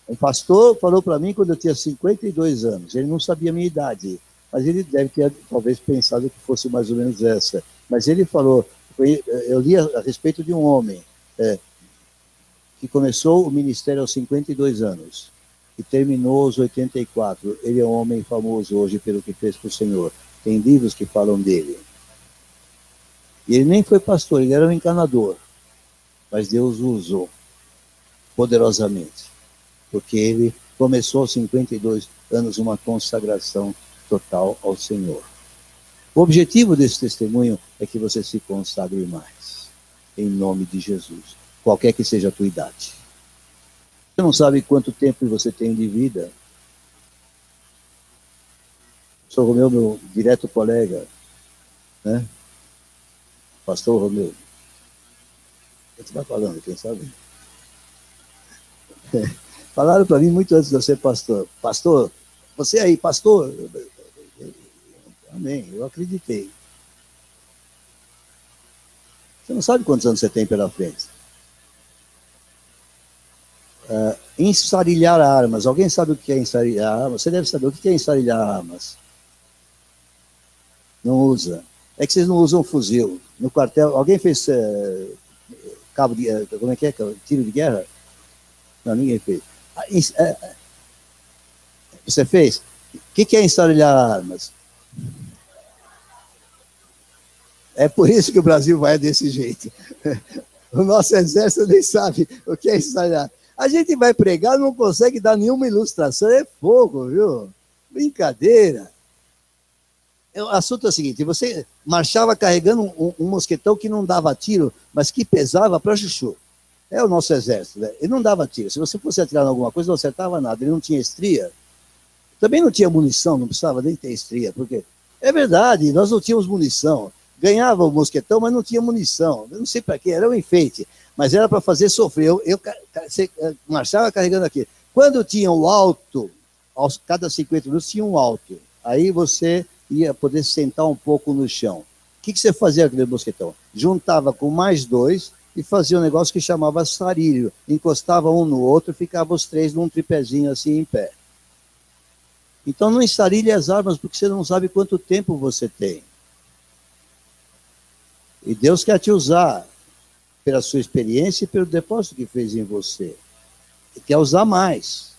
Um pastor falou para mim quando eu tinha 52 anos, ele não sabia a minha idade, mas ele deve ter talvez pensado que fosse mais ou menos essa. Mas ele falou, eu li a respeito de um homem que começou o ministério aos 52 anos e terminou aos 84. Ele é um homem famoso hoje pelo que fez para o Senhor. Tem livros que falam dele. E ele nem foi pastor, ele era um encanador. Mas Deus o usou poderosamente, porque ele começou aos 52 anos uma consagração total ao Senhor. O objetivo desse testemunho é que você se consagre mais, em nome de Jesus, qualquer que seja a tua idade. Você não sabe quanto tempo você tem de vida. Sou Romeu, meu direto colega, né? Pastor Romeu. O que você está falando, quem sabe? Falaram para mim muito antes de eu ser pastor. Pastor, você aí, pastor? Amém, eu acreditei. Você não sabe quantos anos você tem pela frente. Ensarilhar armas. Alguém sabe o que é ensarilhar armas? Você deve saber o que é ensarilhar armas. Não usa. É que vocês não usam fuzil. No quartel, alguém fez cabo de, como é que é? Tiro de guerra? Não, ninguém fez. Você fez? O que é ensaralhar armas? É por isso que o Brasil vai desse jeito. O nosso exército nem sabe o que é ensaralhar. A gente vai pregar, não consegue dar nenhuma ilustração, é fogo, viu? Brincadeira. O assunto é o seguinte, você marchava carregando um mosquetão que não dava tiro, mas que pesava para chuchu. É o nosso exército, né? Ele não dava tiro. Se você fosse atirar em alguma coisa, não acertava nada. Ele não tinha estria. Também não tinha munição, não precisava nem ter estria, porque é verdade, nós não tínhamos munição. Ganhava o mosquetão, mas não tinha munição. Eu não sei para quê, era um enfeite, mas era para fazer sofrer. Eu marchava carregando aqui. Quando tinha o alto, cada 50 minutos tinha um alto. Aí você ia poder sentar um pouco no chão. O que você fazia com aquele mosquetão? Juntava com mais dois e fazia um negócio que chamava sarilho. Encostava um no outro, ficava os três num tripézinho assim em pé. Então não estarilhe as armas, porque você não sabe quanto tempo você tem. E Deus quer te usar pela sua experiência e pelo depósito que fez em você. E quer usar mais.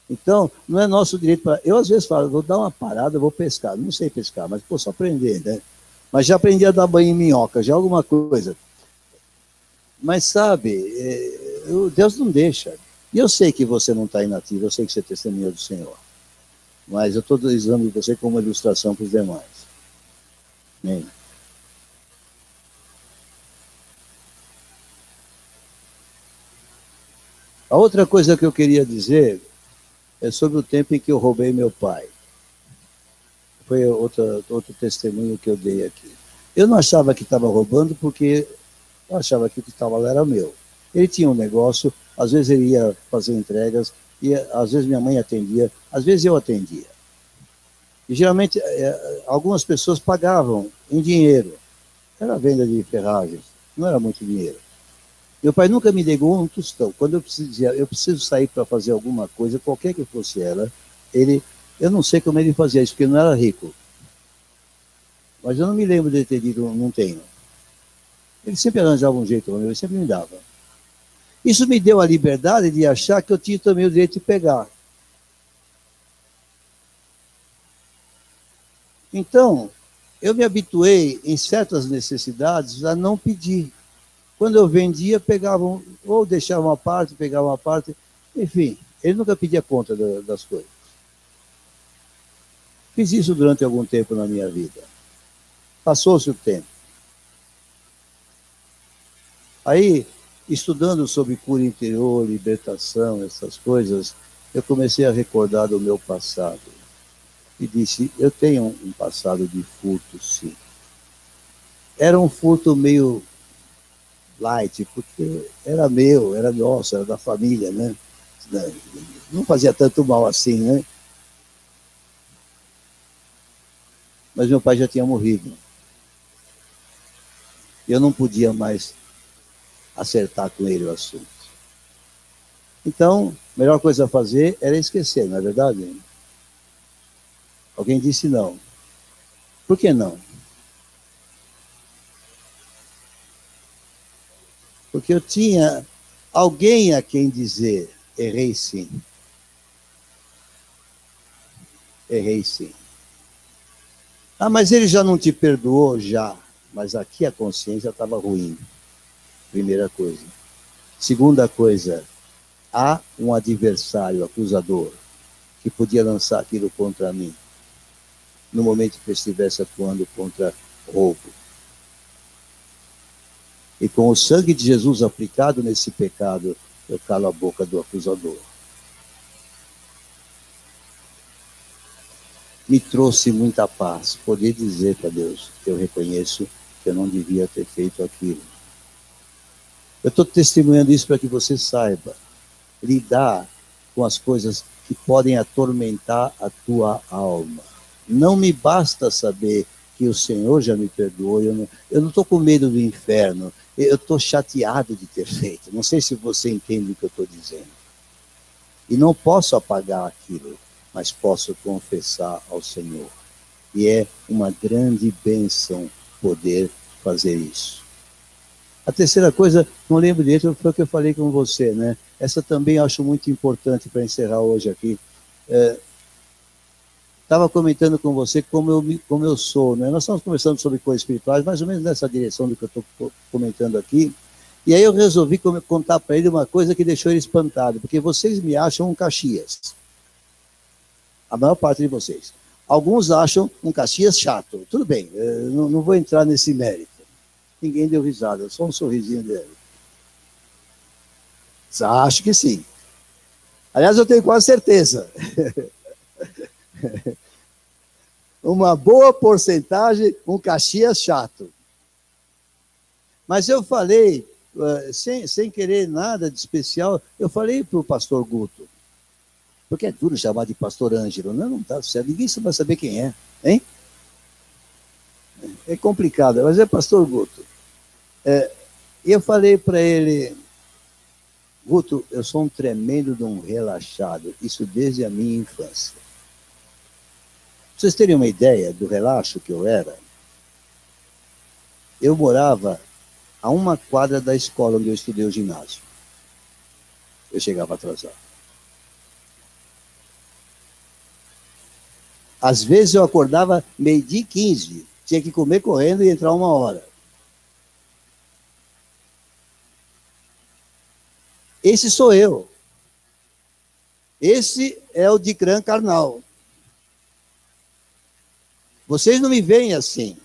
Então, não é nosso direito para... Eu, às vezes, falo, vou dar uma parada, vou pescar. Não sei pescar, mas posso aprender, né? Mas já aprendi a dar banho em minhoca, já alguma coisa. Mas, sabe, Deus não deixa. E eu sei que você não está inativo, eu sei que você é testemunha do Senhor. Mas eu estou usando você como ilustração para os demais. Amém? A outra coisa que eu queria dizer é sobre o tempo em que eu roubei meu pai. Foi outro testemunho que eu dei aqui. Eu não achava que estava roubando porque eu achava que o que estava lá era meu. Ele tinha um negócio, às vezes ele ia fazer entregas, e às vezes minha mãe atendia, às vezes eu atendia. E geralmente algumas pessoas pagavam em dinheiro. Era venda de ferragens, não era muito dinheiro. Meu pai nunca me negou um tostão. Quando eu preciso sair para fazer alguma coisa, qualquer que fosse ela, eu não sei como ele fazia isso, porque ele não era rico. Mas eu não me lembro de ter dito, não tenho. Ele sempre arranjava um jeito, ele sempre me dava. Isso me deu a liberdade de achar que eu tinha também o direito de pegar. Então, eu me habituei, em certas necessidades, a não pedir. Quando eu vendia, pegavam, ou deixavam uma parte, pegavam uma parte, enfim, ele nunca pedia conta das coisas. Fiz isso durante algum tempo na minha vida. Passou-se o tempo. Aí, estudando sobre cura interior, libertação, essas coisas, eu comecei a recordar do meu passado. E disse, eu tenho um passado de furto, sim. Era um furto meio light, porque era meu, era nosso, era da família, né? Não fazia tanto mal assim, né? Mas meu pai já tinha morrido. Eu não podia mais acertar com ele o assunto. Então, a melhor coisa a fazer era esquecer, não é verdade? Alguém disse não. Por que não? Porque eu tinha alguém a quem dizer, errei sim. Errei sim. Ah, mas ele já não te perdoou? Já. Mas aqui a consciência estava ruim. Primeira coisa. Segunda coisa, há um adversário, acusador, que podia lançar aquilo contra mim, no momento que eu estivesse atuando contra roubo. E com o sangue de Jesus aplicado nesse pecado, eu calo a boca do acusador. Me trouxe muita paz, poder dizer para Deus que eu reconheço que eu não devia ter feito aquilo. Eu estou testemunhando isso para que você saiba lidar com as coisas que podem atormentar a tua alma. Não me basta saber que o Senhor já me perdoou, eu não estou com medo do inferno, eu estou chateado de ter feito. Não sei se você entende o que eu estou dizendo. E não posso apagar aquilo, mas posso confessar ao Senhor. E é uma grande bênção poder fazer isso. A terceira coisa, não lembro direito, foi o que eu falei com você, né? Essa também eu acho muito importante para encerrar hoje aqui. Estava comentando com você como eu sou, né? Nós estamos conversando sobre coisas espirituais, mais ou menos nessa direção do que eu estou comentando aqui. E aí eu resolvi contar para ele uma coisa que deixou ele espantado, porque vocês me acham um Caxias. A maior parte de vocês. Alguns acham um Caxias chato. Tudo bem, não vou entrar nesse mérito. Ninguém deu risada, só um sorrisinho dele. Acho que sim. Aliás, eu tenho quase certeza. Uma boa porcentagem, um Caxias chato. Mas eu falei, sem querer nada de especial, eu falei para o pastor Guto, porque é duro chamar de pastor Ângelo, não tá certo, ninguém vai saber quem é, hein? É complicado, mas é pastor Guto. E eu falei para ele, Guto, eu sou um tremendo de um relaxado, isso desde a minha infância. Pra vocês terem uma ideia do relaxo que eu era, eu morava a 1 quadra da escola onde eu estudei o ginásio. Eu chegava atrasado. Às vezes eu acordava 12h15, tinha que comer correndo e entrar 1 hora. Esse sou eu. Esse é o Dicran carnal. Vocês não me veem assim.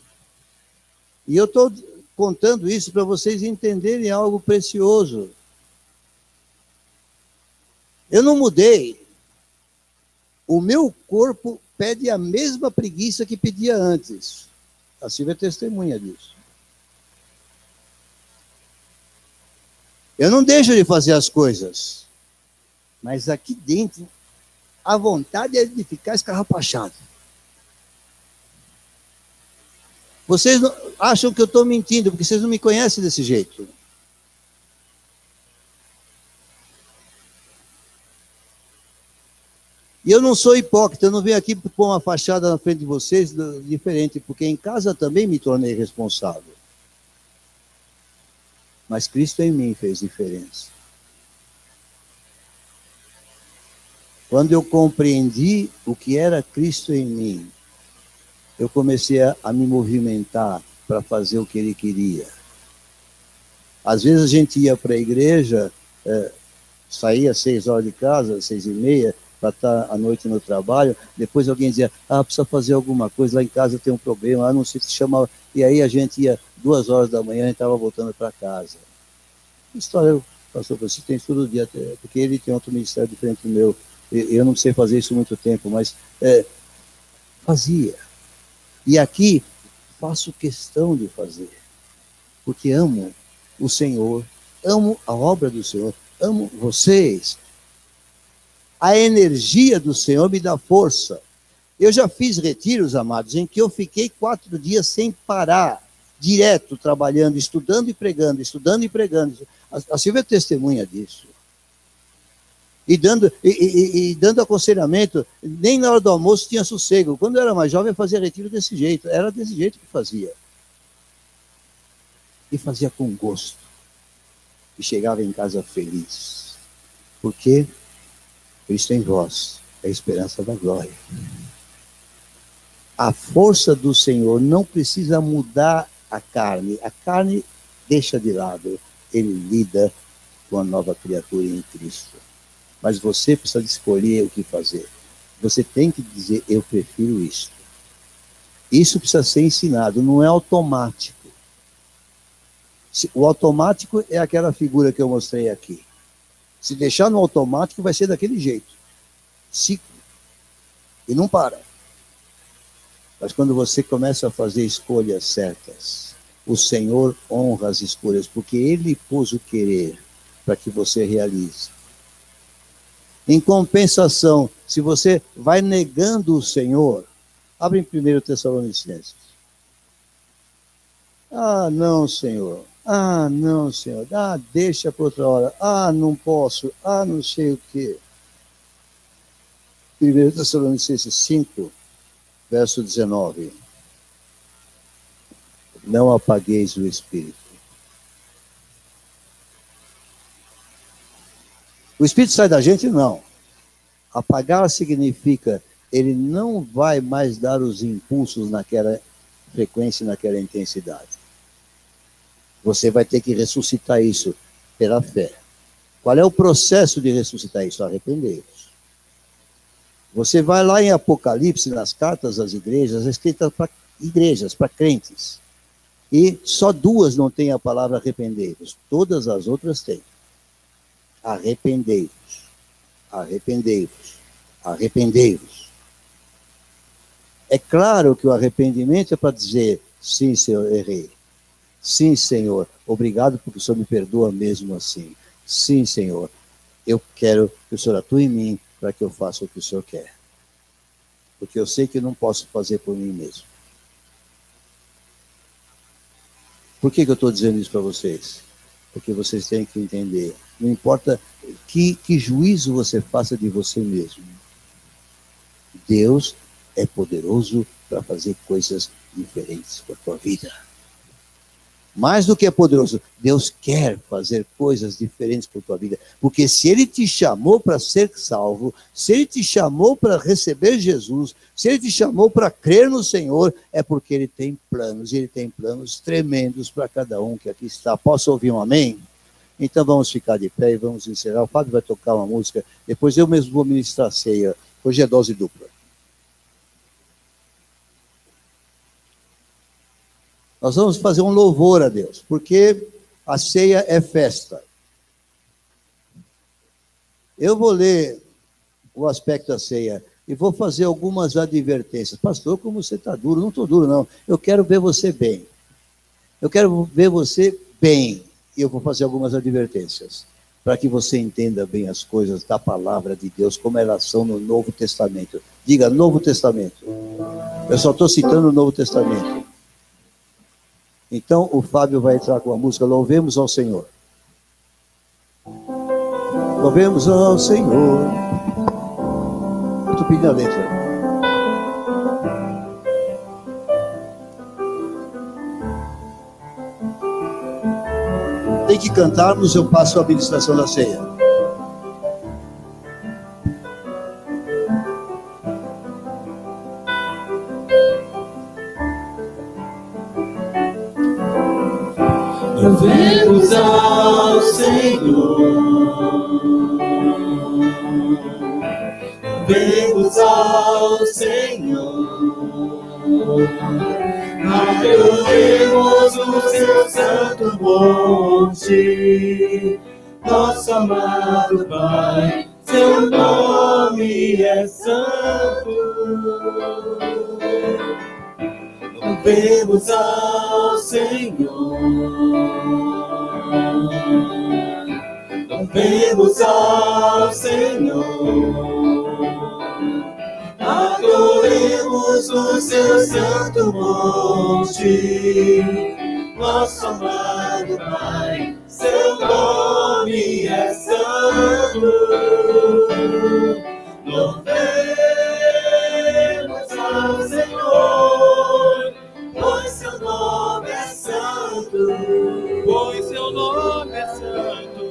E eu estou contando isso para vocês entenderem algo precioso. Eu não mudei. O meu corpo pede a mesma preguiça que pedia antes. A Silvia é testemunha disso. Eu não deixo de fazer as coisas. Mas aqui dentro, a vontade é de ficar escarrapachado. Vocês acham que eu estou mentindo, porque vocês não me conhecem desse jeito. E eu não sou hipócrita, eu não venho aqui pôr uma fachada na frente de vocês diferente, porque em casa também me tornei responsável. Mas Cristo em mim fez diferença. Quando eu compreendi o que era Cristo em mim, eu comecei a me movimentar para fazer o que ele queria. Às vezes a gente ia para a igreja, saía às 6 horas de casa, 6h30, para estar à noite no trabalho, depois alguém dizia, precisa fazer alguma coisa, lá em casa tem um problema, não sei se chama, e aí a gente ia 2 horas da manhã e estava voltando para casa. A história passou por você, tem todo dia, porque ele tem outro ministério diferente do meu, eu não sei fazer isso há muito tempo, mas fazia. E aqui faço questão de fazer, porque amo o Senhor, amo a obra do Senhor, amo vocês. A energia do Senhor me dá força. Eu já fiz retiros, amados, em que eu fiquei 4 dias sem parar, direto trabalhando, estudando e pregando, estudando e pregando. A Silvia é testemunha disso. E dando aconselhamento, nem na hora do almoço tinha sossego. Quando eu era mais jovem, eu fazia retiro desse jeito. Era desse jeito que fazia. E fazia com gosto. E chegava em casa feliz. Porque Cristo em vós é a esperança da glória. A força do Senhor não precisa mudar a carne. A carne deixa de lado. Ele lida com a nova criatura em Cristo. Mas você precisa escolher o que fazer. Você tem que dizer, eu prefiro isso. Isso precisa ser ensinado, não é automático. O automático é aquela figura que eu mostrei aqui. Se deixar no automático, vai ser daquele jeito. Ciclo. E não para. Mas quando você começa a fazer escolhas certas, o Senhor honra as escolhas, porque Ele pôs o querer para que você realize. Em compensação, se você vai negando o Senhor, abre em 1 Tessalonicenses. Não, Senhor. Não, Senhor. Deixa para outra hora. Não posso. Não sei o quê. 1 Tessalonicenses 5, verso 19. Não apagueis o Espírito. O espírito sai da gente? Não. Apagar significa ele não vai mais dar os impulsos naquela frequência, naquela intensidade. Você vai ter que ressuscitar isso pela fé. Qual é o processo de ressuscitar isso? Arrepender-vos. Você vai lá em Apocalipse, nas cartas às igrejas, escritas para igrejas, para crentes. E só 2 não têm a palavra arrependei-vos. Todas as outras têm. Arrependei-vos. Arrependei-vos. Arrependei-vos. É claro que o arrependimento é para dizer, sim, Senhor, errei. Sim, Senhor, obrigado porque o Senhor me perdoa mesmo assim. Sim, Senhor, eu quero que o Senhor atue em mim para que eu faça o que o Senhor quer. Porque eu sei que eu não posso fazer por mim mesmo. Por que eu estou dizendo isso para vocês? Porque vocês têm que entender. Não importa que juízo você faça de você mesmo. Deus é poderoso para fazer coisas diferentes com a tua vida. Mais do que é poderoso, Deus quer fazer coisas diferentes com a tua vida. Porque se Ele te chamou para ser salvo, se Ele te chamou para receber Jesus, se Ele te chamou para crer no Senhor, é porque Ele tem planos, e Ele tem planos tremendos para cada um que aqui está. Posso ouvir um amém? Então vamos ficar de pé e vamos encerrar. O Fábio vai tocar uma música, depois eu mesmo vou ministrar a ceia. Hoje é dose dupla. Nós vamos fazer um louvor a Deus, porque a ceia é festa. Eu vou ler o aspecto da ceia e vou fazer algumas advertências. Pastor, como você está duro? Não estou duro, não. Eu quero ver você bem. Eu quero ver você bem. E eu vou fazer algumas advertências, para que você entenda bem as coisas da palavra de Deus, como elas são no Novo Testamento. Diga, Novo Testamento. Eu só estou citando o Novo Testamento. Então, o Fábio vai entrar com a música Louvemos ao Senhor. Louvemos ao Senhor. Estou pedindo a letra. Tem que cantarmos, eu passo a administração da ceia. Louvemos ao Senhor, louvemos ao Senhor, adoremos o seu santo monte, nosso amado Pai, seu nome é santo. Louvemos ao Senhor, louvemos ao Senhor, adoremos o seu santo monte, nosso amado Pai, seu nome é santo. Louvemos ao Senhor, pois seu nome é santo, pois seu nome é santo.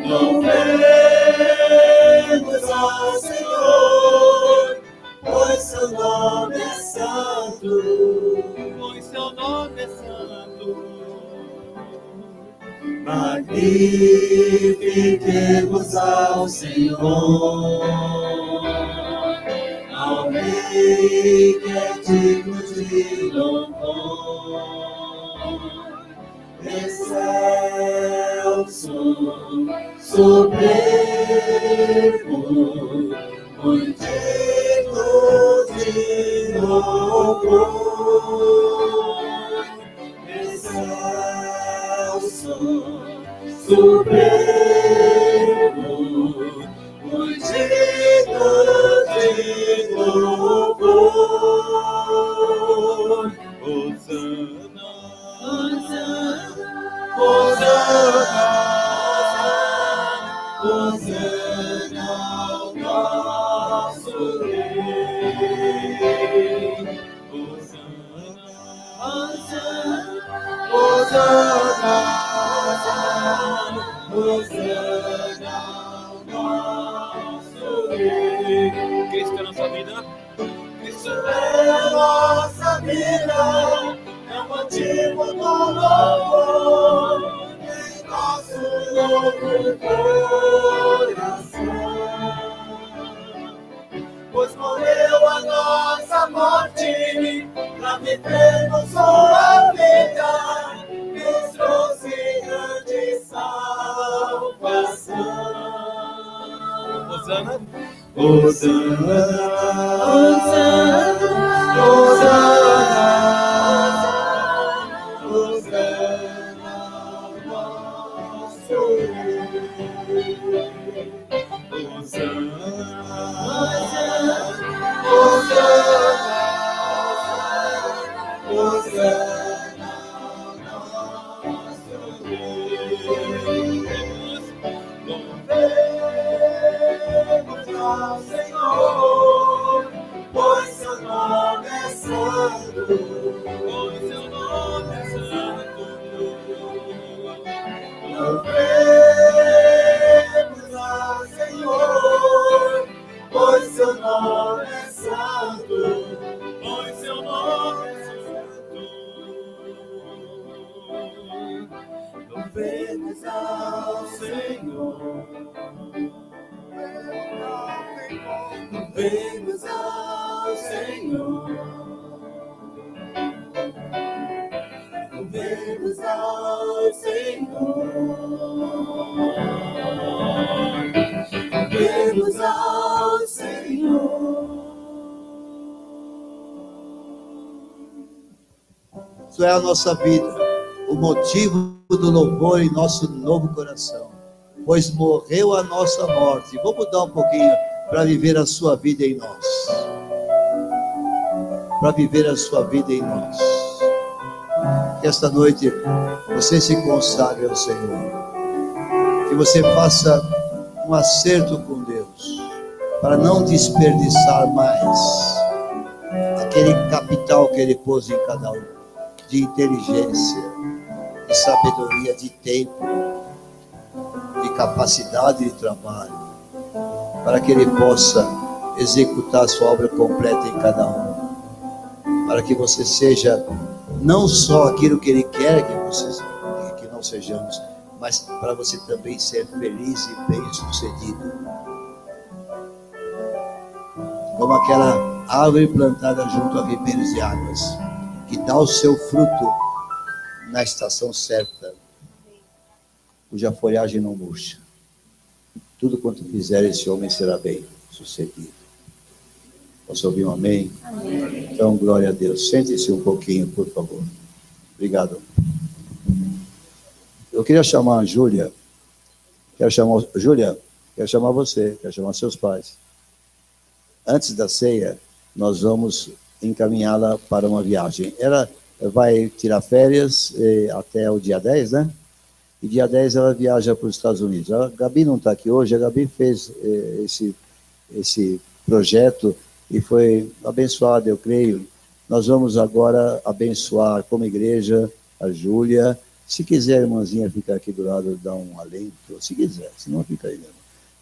Louvemos ao Senhor, pois seu nome é santo, pois seu nome é santo. Magnifiquemos ao Senhor, ao Rei que é digno de louvor, excelso, soberbo, muito digno de louvor, excelso, soberbo, muito digno de louvor. Hosana, Hosana, Hosana ao nosso Rei. Hosana, Hosana, Hosana, Hosana. Cristo é a nossa vida. Cristo é a nossa vida, é o motivo do louvor em nosso novo coração. Pois morreu a nossa morte, pra vivermos sua vida, nos trouxe grande salvação. Hosana. Hosana, Hosana, Hosana, nosso Rei. Hosana, Hosana, Hosana, nosso Rei. Louvemos ao Senhor, pois seu nome é santo, pois seu nome é santo. Louvemos ao Senhor, pois seu nome é santo, pois seu nome é santo. Louvemos ao Senhor. Louvemos ao Senhor. Louvemos ao Senhor. Louvemos ao Senhor. Isso é a nossa vida, o motivo do louvor em nosso novo coração. Pois morreu a nossa morte. Vamos mudar um pouquinho para viver a sua vida em nós. Para viver a sua vida em nós. Que esta noite você se consagre ao Senhor. Que você faça um acerto com Deus. Para não desperdiçar mais aquele capital que Ele pôs em cada um. De inteligência, de sabedoria, de tempo, de capacidade de trabalho, para que Ele possa executar a sua obra completa em cada um, para que você seja não só aquilo que Ele quer que nós sejamos, mas para você também ser feliz e bem-sucedido, como aquela árvore plantada junto a ribeiros de águas, que dá o seu fruto na estação certa, cuja folhagem não murcha. Tudo quanto fizer, esse homem será bem sucedido. Posso ouvir um amém? Amém. Então, glória a Deus. Sente-se um pouquinho, por favor. Obrigado. Eu queria chamar a Júlia. Júlia, quero chamar você, quero chamar seus pais. Antes da ceia, nós vamos encaminhá-la para uma viagem. Ela vai tirar férias até o dia 10, né? E dia 10 ela viaja para os Estados Unidos. A Gabi não está aqui hoje, a Gabi fez esse projeto e foi abençoada, eu creio. Nós vamos agora abençoar como igreja a Júlia. Se quiser, a irmãzinha ficar aqui do lado, dar um alento, se quiser, senão fica aí mesmo.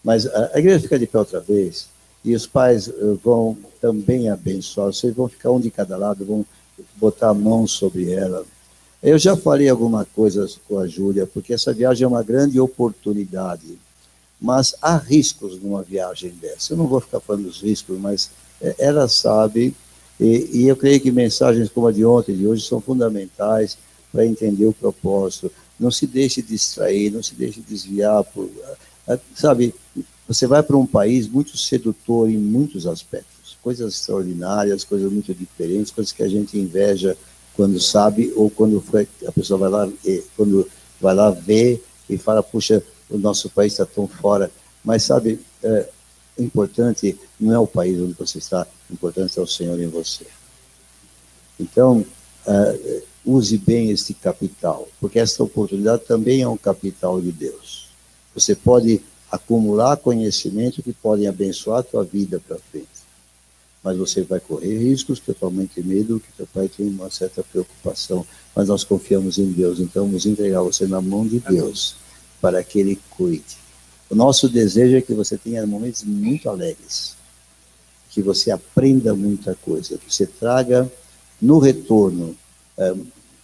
Mas a igreja fica de pé outra vez. E os pais vão também abençoar. Vocês vão ficar um de cada lado, vão botar a mão sobre ela. Eu já falei alguma coisa com a Júlia, porque essa viagem é uma grande oportunidade. Mas há riscos numa viagem dessa. Eu não vou ficar falando dos riscos, mas ela sabe. E eu creio que mensagens como a de ontem e de hoje são fundamentais para entender o propósito. Não se deixe distrair, não se deixe desviar. Sabe, você vai para um país muito sedutor em muitos aspectos, coisas extraordinárias, coisas muito diferentes, coisas que a gente inveja quando sabe, ou quando a pessoa vai lá, quando vai lá ver e fala, puxa, o nosso país está tão fora. Mas sabe, o importante não é o país onde você está, o importante é o Senhor em você. Então, use bem este capital, porque esta oportunidade também é um capital de Deus. Você pode acumular conhecimento que podem abençoar a tua vida para frente. Mas você vai correr riscos, que a tua mãe tem medo, que teu pai tem uma certa preocupação. Mas nós confiamos em Deus, então vamos entregar você na mão de Deus, para que Ele cuide. O nosso desejo é que você tenha momentos muito alegres. que você aprenda muita coisa, que você traga no retorno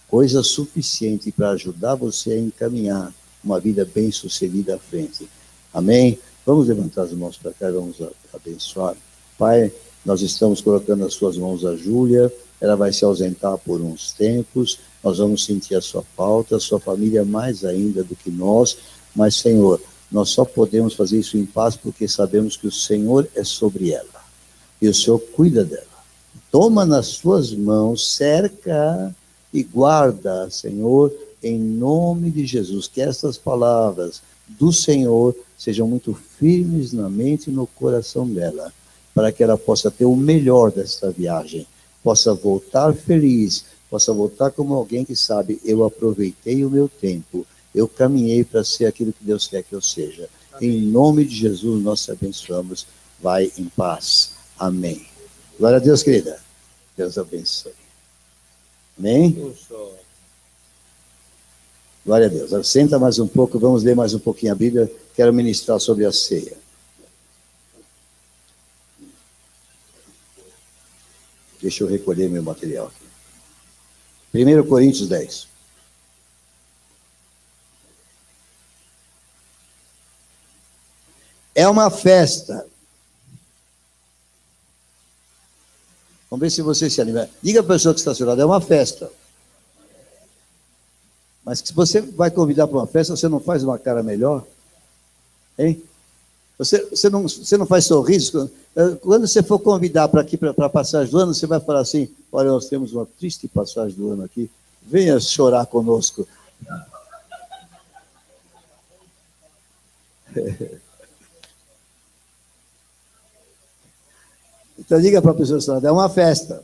coisa suficiente para ajudar você a encaminhar uma vida bem-sucedida à frente. Amém? Vamos levantar as mãos para cá e vamos abençoar. Pai, nós estamos colocando nas suas mãos a Júlia, ela vai se ausentar por uns tempos, nós vamos sentir a sua falta, a sua família mais ainda do que nós, mas, Senhor, nós só podemos fazer isso em paz porque sabemos que o Senhor é sobre ela e o Senhor cuida dela. Toma nas suas mãos, cerca e guarda, Senhor, em nome de Jesus, que essas palavras do Senhor sejam muito firmes na mente e no coração dela, para que ela possa ter o melhor desta viagem, possa voltar feliz, possa voltar como alguém que sabe, eu aproveitei o meu tempo, eu caminhei para ser aquilo que Deus quer que eu seja. Amém. Em nome de Jesus, nós te abençoamos. Vai em paz. Amém. Glória a Deus, querida. Deus abençoe. Amém? Glória a Deus. Senta mais um pouco, vamos ler mais um pouquinho a Bíblia. Quero ministrar sobre a ceia. Deixa eu recolher meu material aqui. 1 Coríntios 10. É uma festa. Vamos ver se você se anima. Diga a pessoa que está ao seu lado, é uma festa. Mas se você vai convidar para uma festa, você não faz uma cara melhor? Hein? Você não faz sorriso? Quando você for convidar para aqui, para a passagem do ano, você vai falar assim, olha, nós temos uma triste passagem do ano aqui, venha chorar conosco. Então diga para a pessoa, é uma festa.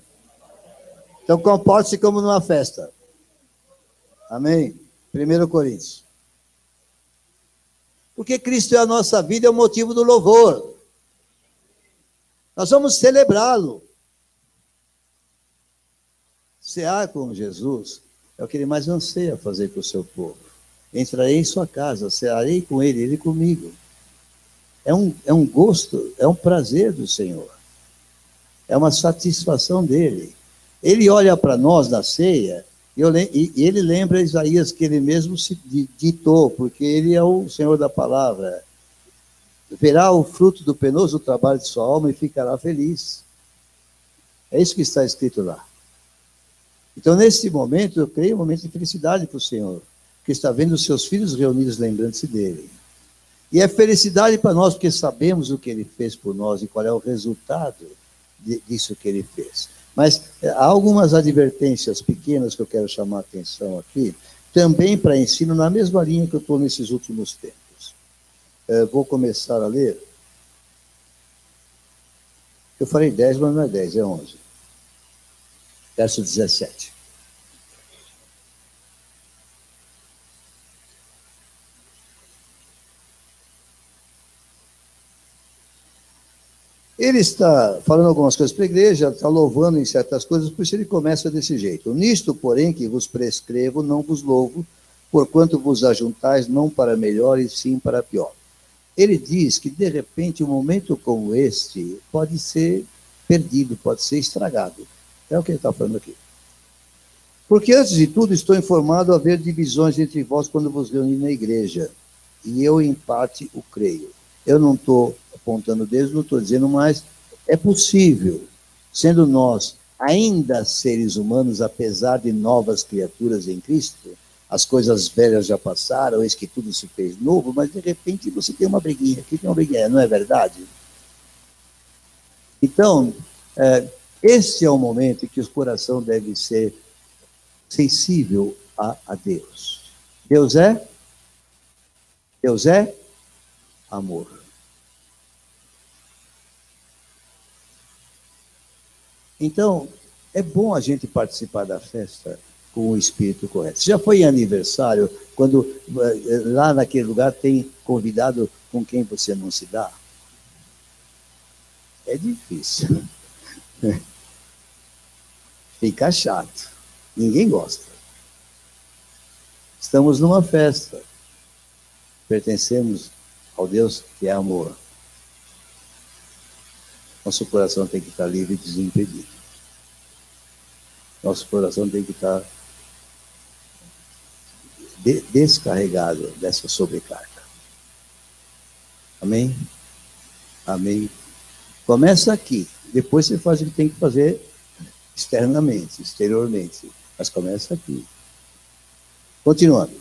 Então comporte-se como numa festa. Amém? 1 Coríntios. Porque Cristo é a nossa vida, é o motivo do louvor. Nós vamos celebrá-lo. Cear com Jesus é o que ele mais anseia fazer com o seu povo. Entrarei em sua casa, cearei com ele, ele comigo. É um gosto, é um prazer do Senhor. É uma satisfação dele. Ele olha para nós na ceia e ele lembra Isaías que ele mesmo se ditou, porque ele é o Senhor da palavra. Verá o fruto do penoso trabalho de sua alma e ficará feliz. É isso que está escrito lá. Então, nesse momento, eu creio um momento de felicidade para o Senhor, que está vendo os seus filhos reunidos lembrando-se dele. E é felicidade para nós, porque sabemos o que ele fez por nós e qual é o resultado disso que ele fez. Mas há algumas advertências pequenas que eu quero chamar a atenção aqui, também para ensino, na mesma linha que eu estou nesses últimos tempos. Vou começar a ler. Eu falei 10, mas não é 10, é 11. Verso 17. Ele está falando algumas coisas para a igreja, está louvando em certas coisas, por isso ele começa desse jeito. Nisto, porém, que vos prescrevo, não vos louvo, porquanto vos ajuntais não para melhor, e sim para pior. Ele diz que, de repente, um momento como este pode ser perdido, pode ser estragado. É o que ele está falando aqui. Porque, antes de tudo, estou informado a haver divisões entre vós quando vos reuni na igreja, e eu, em parte, o creio. Eu não estou apontando dedos, não estou dizendo, mas é possível, sendo nós ainda seres humanos, apesar de novas criaturas em Cristo, as coisas velhas já passaram, eis que tudo se fez novo, mas de repente você tem uma briguinha aqui, tem uma briguinha, não é verdade? Então, esse é o momento em que o coração deve ser sensível a Deus. Deus é amor. Então, é bom a gente participar da festa com o espírito correto. Você já foi em aniversário, quando lá naquele lugar tem convidado com quem você não se dá? É difícil. Fica chato. Ninguém gosta. Estamos numa festa. Pertencemos ao Deus que é amor. Nosso coração tem que estar livre e desimpedido. Nosso coração tem que estar descarregado dessa sobrecarga. Amém? Amém. Começa aqui. Depois você faz o que tem que fazer externamente, exteriormente. Mas começa aqui. Continuando.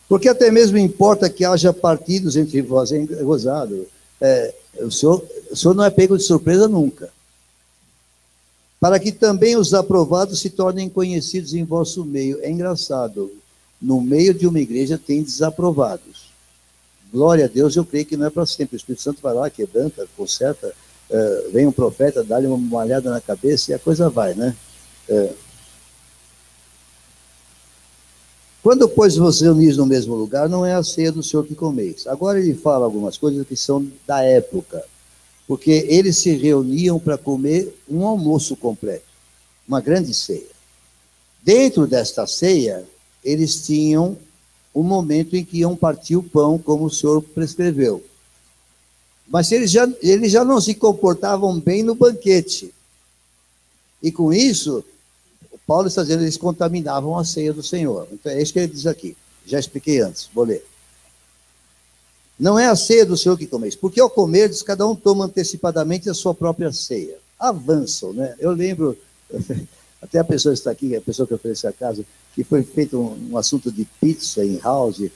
Porque até mesmo importa que haja partidos entre vós, é gozado. O senhor não é pego de surpresa nunca. Para que também os aprovados se tornem conhecidos em vosso meio. É engraçado. No meio de uma igreja tem desaprovados. Glória a Deus, eu creio que não é para sempre. O Espírito Santo vai lá, quebranta, conserta, vem um profeta, dá-lhe uma malhada na cabeça e a coisa vai, né? Quando, pois, vos reunis no mesmo lugar, não é a ceia do Senhor que comeis. Agora ele fala algumas coisas que são da época, porque eles se reuniam para comer um almoço completo, uma grande ceia. Dentro desta ceia, eles tinham um momento em que iam partir o pão, como o Senhor prescreveu. Mas eles já não se comportavam bem no banquete. E com isso, Paulo está dizendo que eles contaminavam a ceia do Senhor. Então é isso que ele diz aqui. Já expliquei antes, vou ler. Não é a ceia do Senhor que comeis, porque ao comerdes, cada um toma antecipadamente a sua própria ceia. Avançam, né? Eu lembro, até a pessoa está aqui, a pessoa que ofereceu a casa, que foi feito um assunto de pizza em house,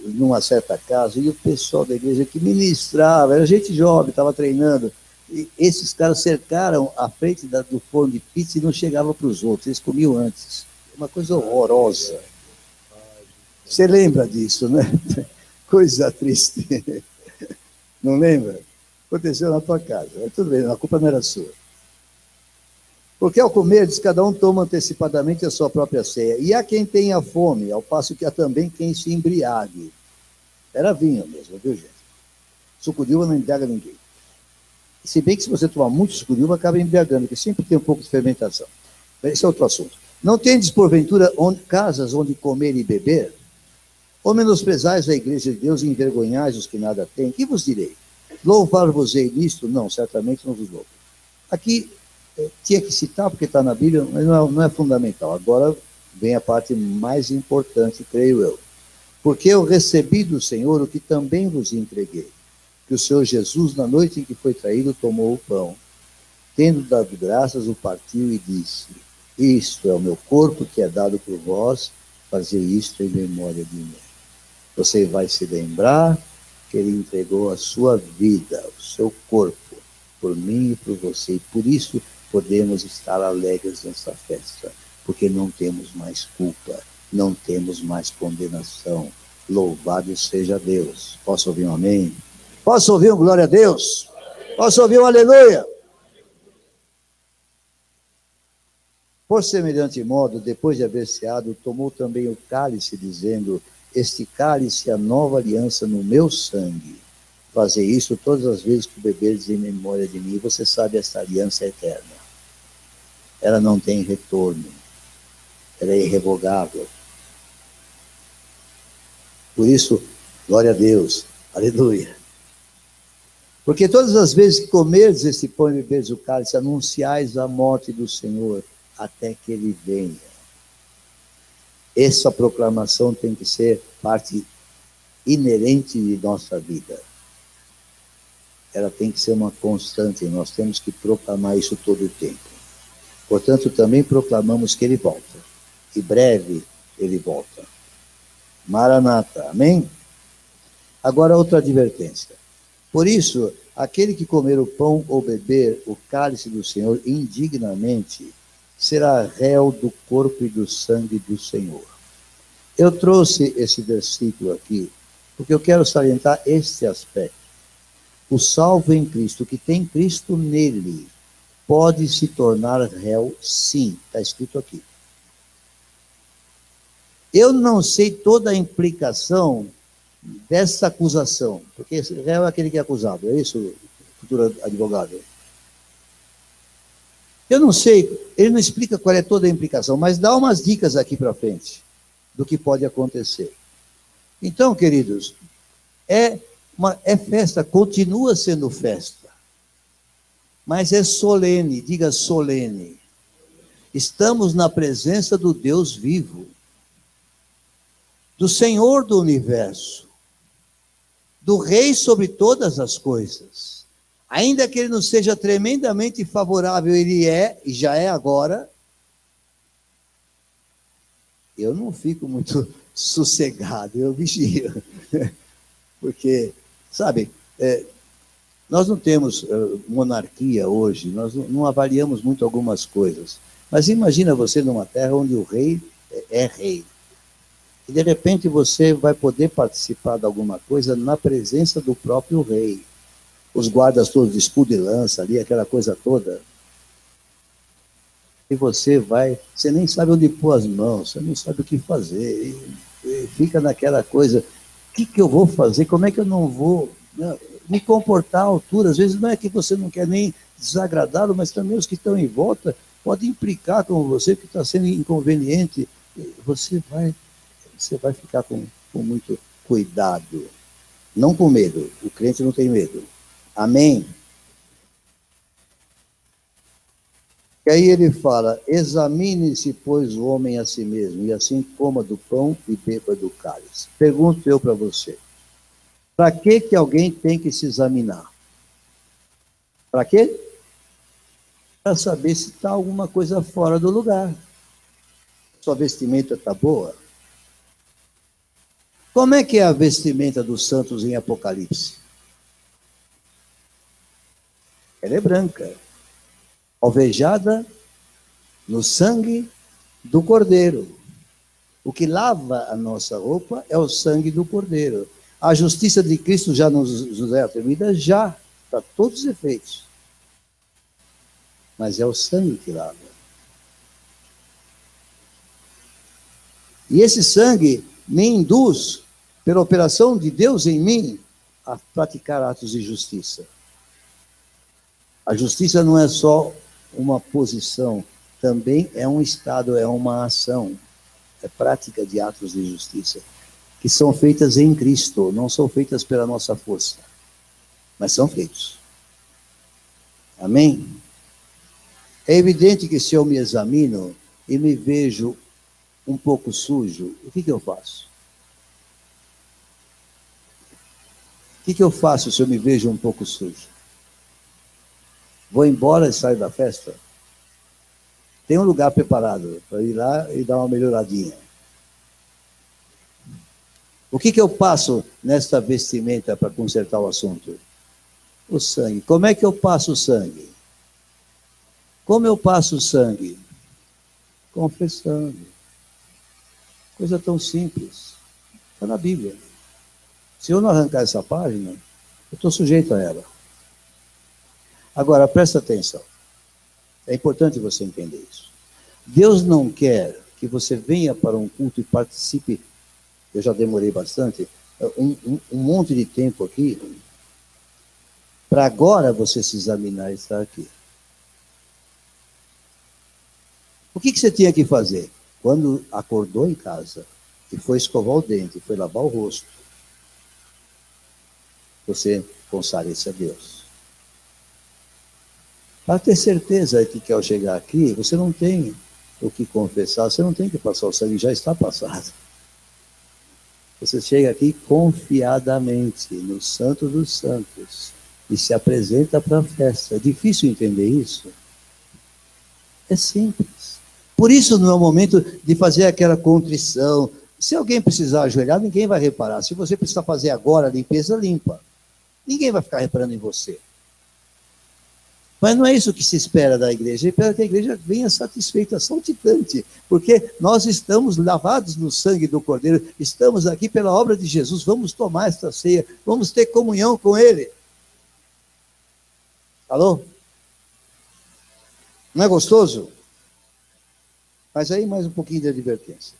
numa certa casa, e o pessoal da igreja que ministrava, era gente jovem, estava treinando, e esses caras cercaram a frente do forno de pizza e não chegavam para os outros, eles comiam antes. Uma coisa horrorosa. Você lembra disso, né? Coisa triste. Não lembra? Aconteceu na tua casa. Tudo bem, a culpa não era sua. Porque ao comerdes, cada um toma antecipadamente a sua própria ceia. E há quem tenha fome, ao passo que há também quem se embriague. Era vinho mesmo, viu, gente? Suco de uva não embriaga ninguém. Se bem que se você tomar muito suco de uva, acaba embriagando, porque sempre tem um pouco de fermentação. Esse é outro assunto. Não tendes, porventura, casas onde comer e beber? Ou menosprezais a igreja de Deus e envergonhais os que nada têm? Que vos direi? Louvar-vos-ei nisto? Não, certamente não vos louvo. Aqui, tinha que citar, porque está na Bíblia, mas não é fundamental. Agora vem a parte mais importante, creio eu. Porque eu recebi do Senhor o que também vos entreguei. Que o Senhor Jesus, na noite em que foi traído, tomou o pão. Tendo dado graças, o partiu e disse: isto é o meu corpo que é dado por vós, fazer isto em memória de mim. Você vai se lembrar que ele entregou a sua vida, o seu corpo, por mim e por você. E por isso podemos estar alegres nessa festa, porque não temos mais culpa, não temos mais condenação. Louvado seja Deus. Posso ouvir um amém? Posso ouvir um glória a Deus? Posso ouvir um aleluia? Por semelhante modo, depois de haver ceado, tomou também o cálice, dizendo: este cálice é a nova aliança no meu sangue. Fazer isso todas as vezes que beberdes em memória de mim. Você sabe, esta aliança é eterna. Ela não tem retorno. Ela é irrevogável. Por isso, glória a Deus. Aleluia. Porque todas as vezes que comerdes este pão e beberdes o cálice, anunciais a morte do Senhor até que ele venha. Essa proclamação tem que ser parte inerente de nossa vida. Ela tem que ser uma constante, nós temos que proclamar isso todo o tempo. Portanto, também proclamamos que ele volta. E breve ele volta. Maranata, amém? Agora outra advertência. Por isso, aquele que comer o pão ou beber o cálice do Senhor indignamente, será réu do corpo e do sangue do Senhor. Eu trouxe esse versículo aqui, porque eu quero salientar este aspecto. O salvo em Cristo, que tem Cristo nele, pode se tornar réu, sim, está escrito aqui. Eu não sei toda a implicação dessa acusação, porque réu é aquele que é acusado, é isso, futuro advogado? Eu não sei, ele não explica qual é toda a implicação, mas dá umas dicas aqui para frente do que pode acontecer. Então, queridos, é festa, continua sendo festa. mas é solene, diga solene. Estamos na presença do Deus vivo, do Senhor do universo, do Rei sobre todas as coisas. Ainda que ele não seja tremendamente favorável, ele é, e já é agora, eu não fico muito sossegado, eu vigio. Porque, sabe, nós não temos monarquia hoje, nós não avaliamos muito algumas coisas. Mas imagina você numa terra onde o rei é rei. E de repente você vai poder participar de alguma coisa na presença do próprio rei. Os guardas todos de escudo e lança ali, aquela coisa toda. E você nem sabe onde pôr as mãos, você não sabe o que fazer. E fica naquela coisa, o que eu vou fazer? Como é que eu não vou me comportar à altura? Às vezes não é que você não quer nem desagradá-lo, mas também os que estão em volta podem implicar com você, que está sendo inconveniente. Você vai ficar com muito cuidado. Não com medo. O crente não tem medo. Amém? E aí ele fala, examine-se, pois, o homem a si mesmo, e assim coma do pão e beba do cálice. Pergunto eu para você, para que alguém tem que se examinar? Para quê? Para saber se está alguma coisa fora do lugar. Sua vestimenta está boa? Como é que é a vestimenta dos santos em Apocalipse? Ela é branca, alvejada no sangue do Cordeiro. O que lava a nossa roupa é o sangue do Cordeiro. A justiça de Cristo já nos é atribuída, já, para todos os efeitos. Mas é o sangue que lava. E esse sangue me induz, pela operação de Deus em mim, a praticar atos de justiça. A justiça não é só uma posição, também é um estado, é uma ação, é prática de atos de justiça, que são feitas em Cristo, não são feitas pela nossa força, mas são feitos. Amém? É evidente que se eu me examino e me vejo um pouco sujo, o que eu faço? O que eu faço se eu me vejo um pouco sujo? Vou embora e saio da festa? Tem um lugar preparado para ir lá e dar uma melhoradinha. O que eu passo nesta vestimenta para consertar o assunto? O sangue. Como é que eu passo o sangue? Como eu passo o sangue? Confessando. Coisa tão simples. Está na Bíblia. Se eu não arrancar essa página, eu estou sujeito a ela. Agora, presta atenção. É importante você entender isso. Deus não quer que você venha para um culto e participe, eu já demorei bastante, um monte de tempo aqui, para agora você se examinar e estar aqui. O que você tinha que fazer? Quando acordou em casa e foi escovar o dente, foi lavar o rosto, você consagra-se a Deus. Para ter certeza de que ao chegar aqui, você não tem o que confessar, você não tem que passar o sangue, já está passado. Você chega aqui confiadamente no Santo dos Santos e se apresenta para a festa. É difícil entender isso? É simples. Por isso não é o momento de fazer aquela contrição. Se alguém precisar ajoelhar, ninguém vai reparar. Se você precisar fazer agora a limpeza, limpa. Ninguém vai ficar reparando em você. Mas não é isso que se espera da igreja. Espera que a igreja venha satisfeita, saltitante, porque nós estamos lavados no sangue do Cordeiro, estamos aqui pela obra de Jesus, vamos tomar esta ceia, vamos ter comunhão com Ele. Alô? Não é gostoso? Mas aí mais um pouquinho de advertência.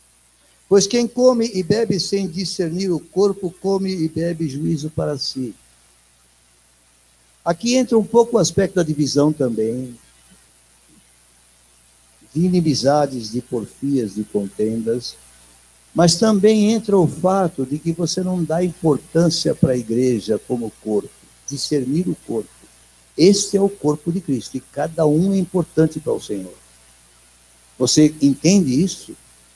Pois quem come e bebe sem discernir o corpo, come e bebe juízo para si. Aqui entra um pouco o aspecto da divisão também, de inimizades, de porfias, de contendas, mas também entra o fato de que você não dá importância para a igreja como corpo, discernir o corpo. Este é o corpo de Cristo, e cada um é importante para o Senhor. Você entende isso?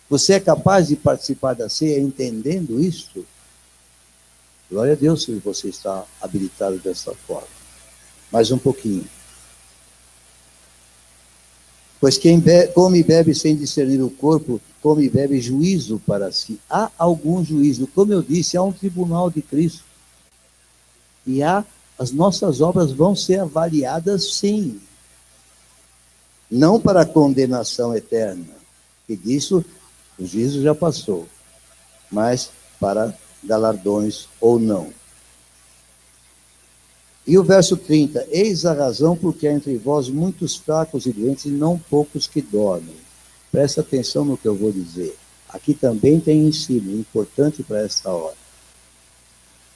Você é capaz de participar da ceia entendendo isso? Glória a Deus se você está habilitado dessa forma. Mais um pouquinho. Pois quem come e bebe sem discernir o corpo, come e bebe juízo para si. Há algum juízo. Como eu disse, há um tribunal de Cristo. E as nossas obras vão ser avaliadas, sim. Não para a condenação eterna, que disso o juízo já passou, mas para galardões ou não. E o verso 30, eis a razão porque há entre vós muitos fracos e doentes e não poucos que dormem. Presta atenção no que eu vou dizer. Aqui também tem ensino importante para esta hora.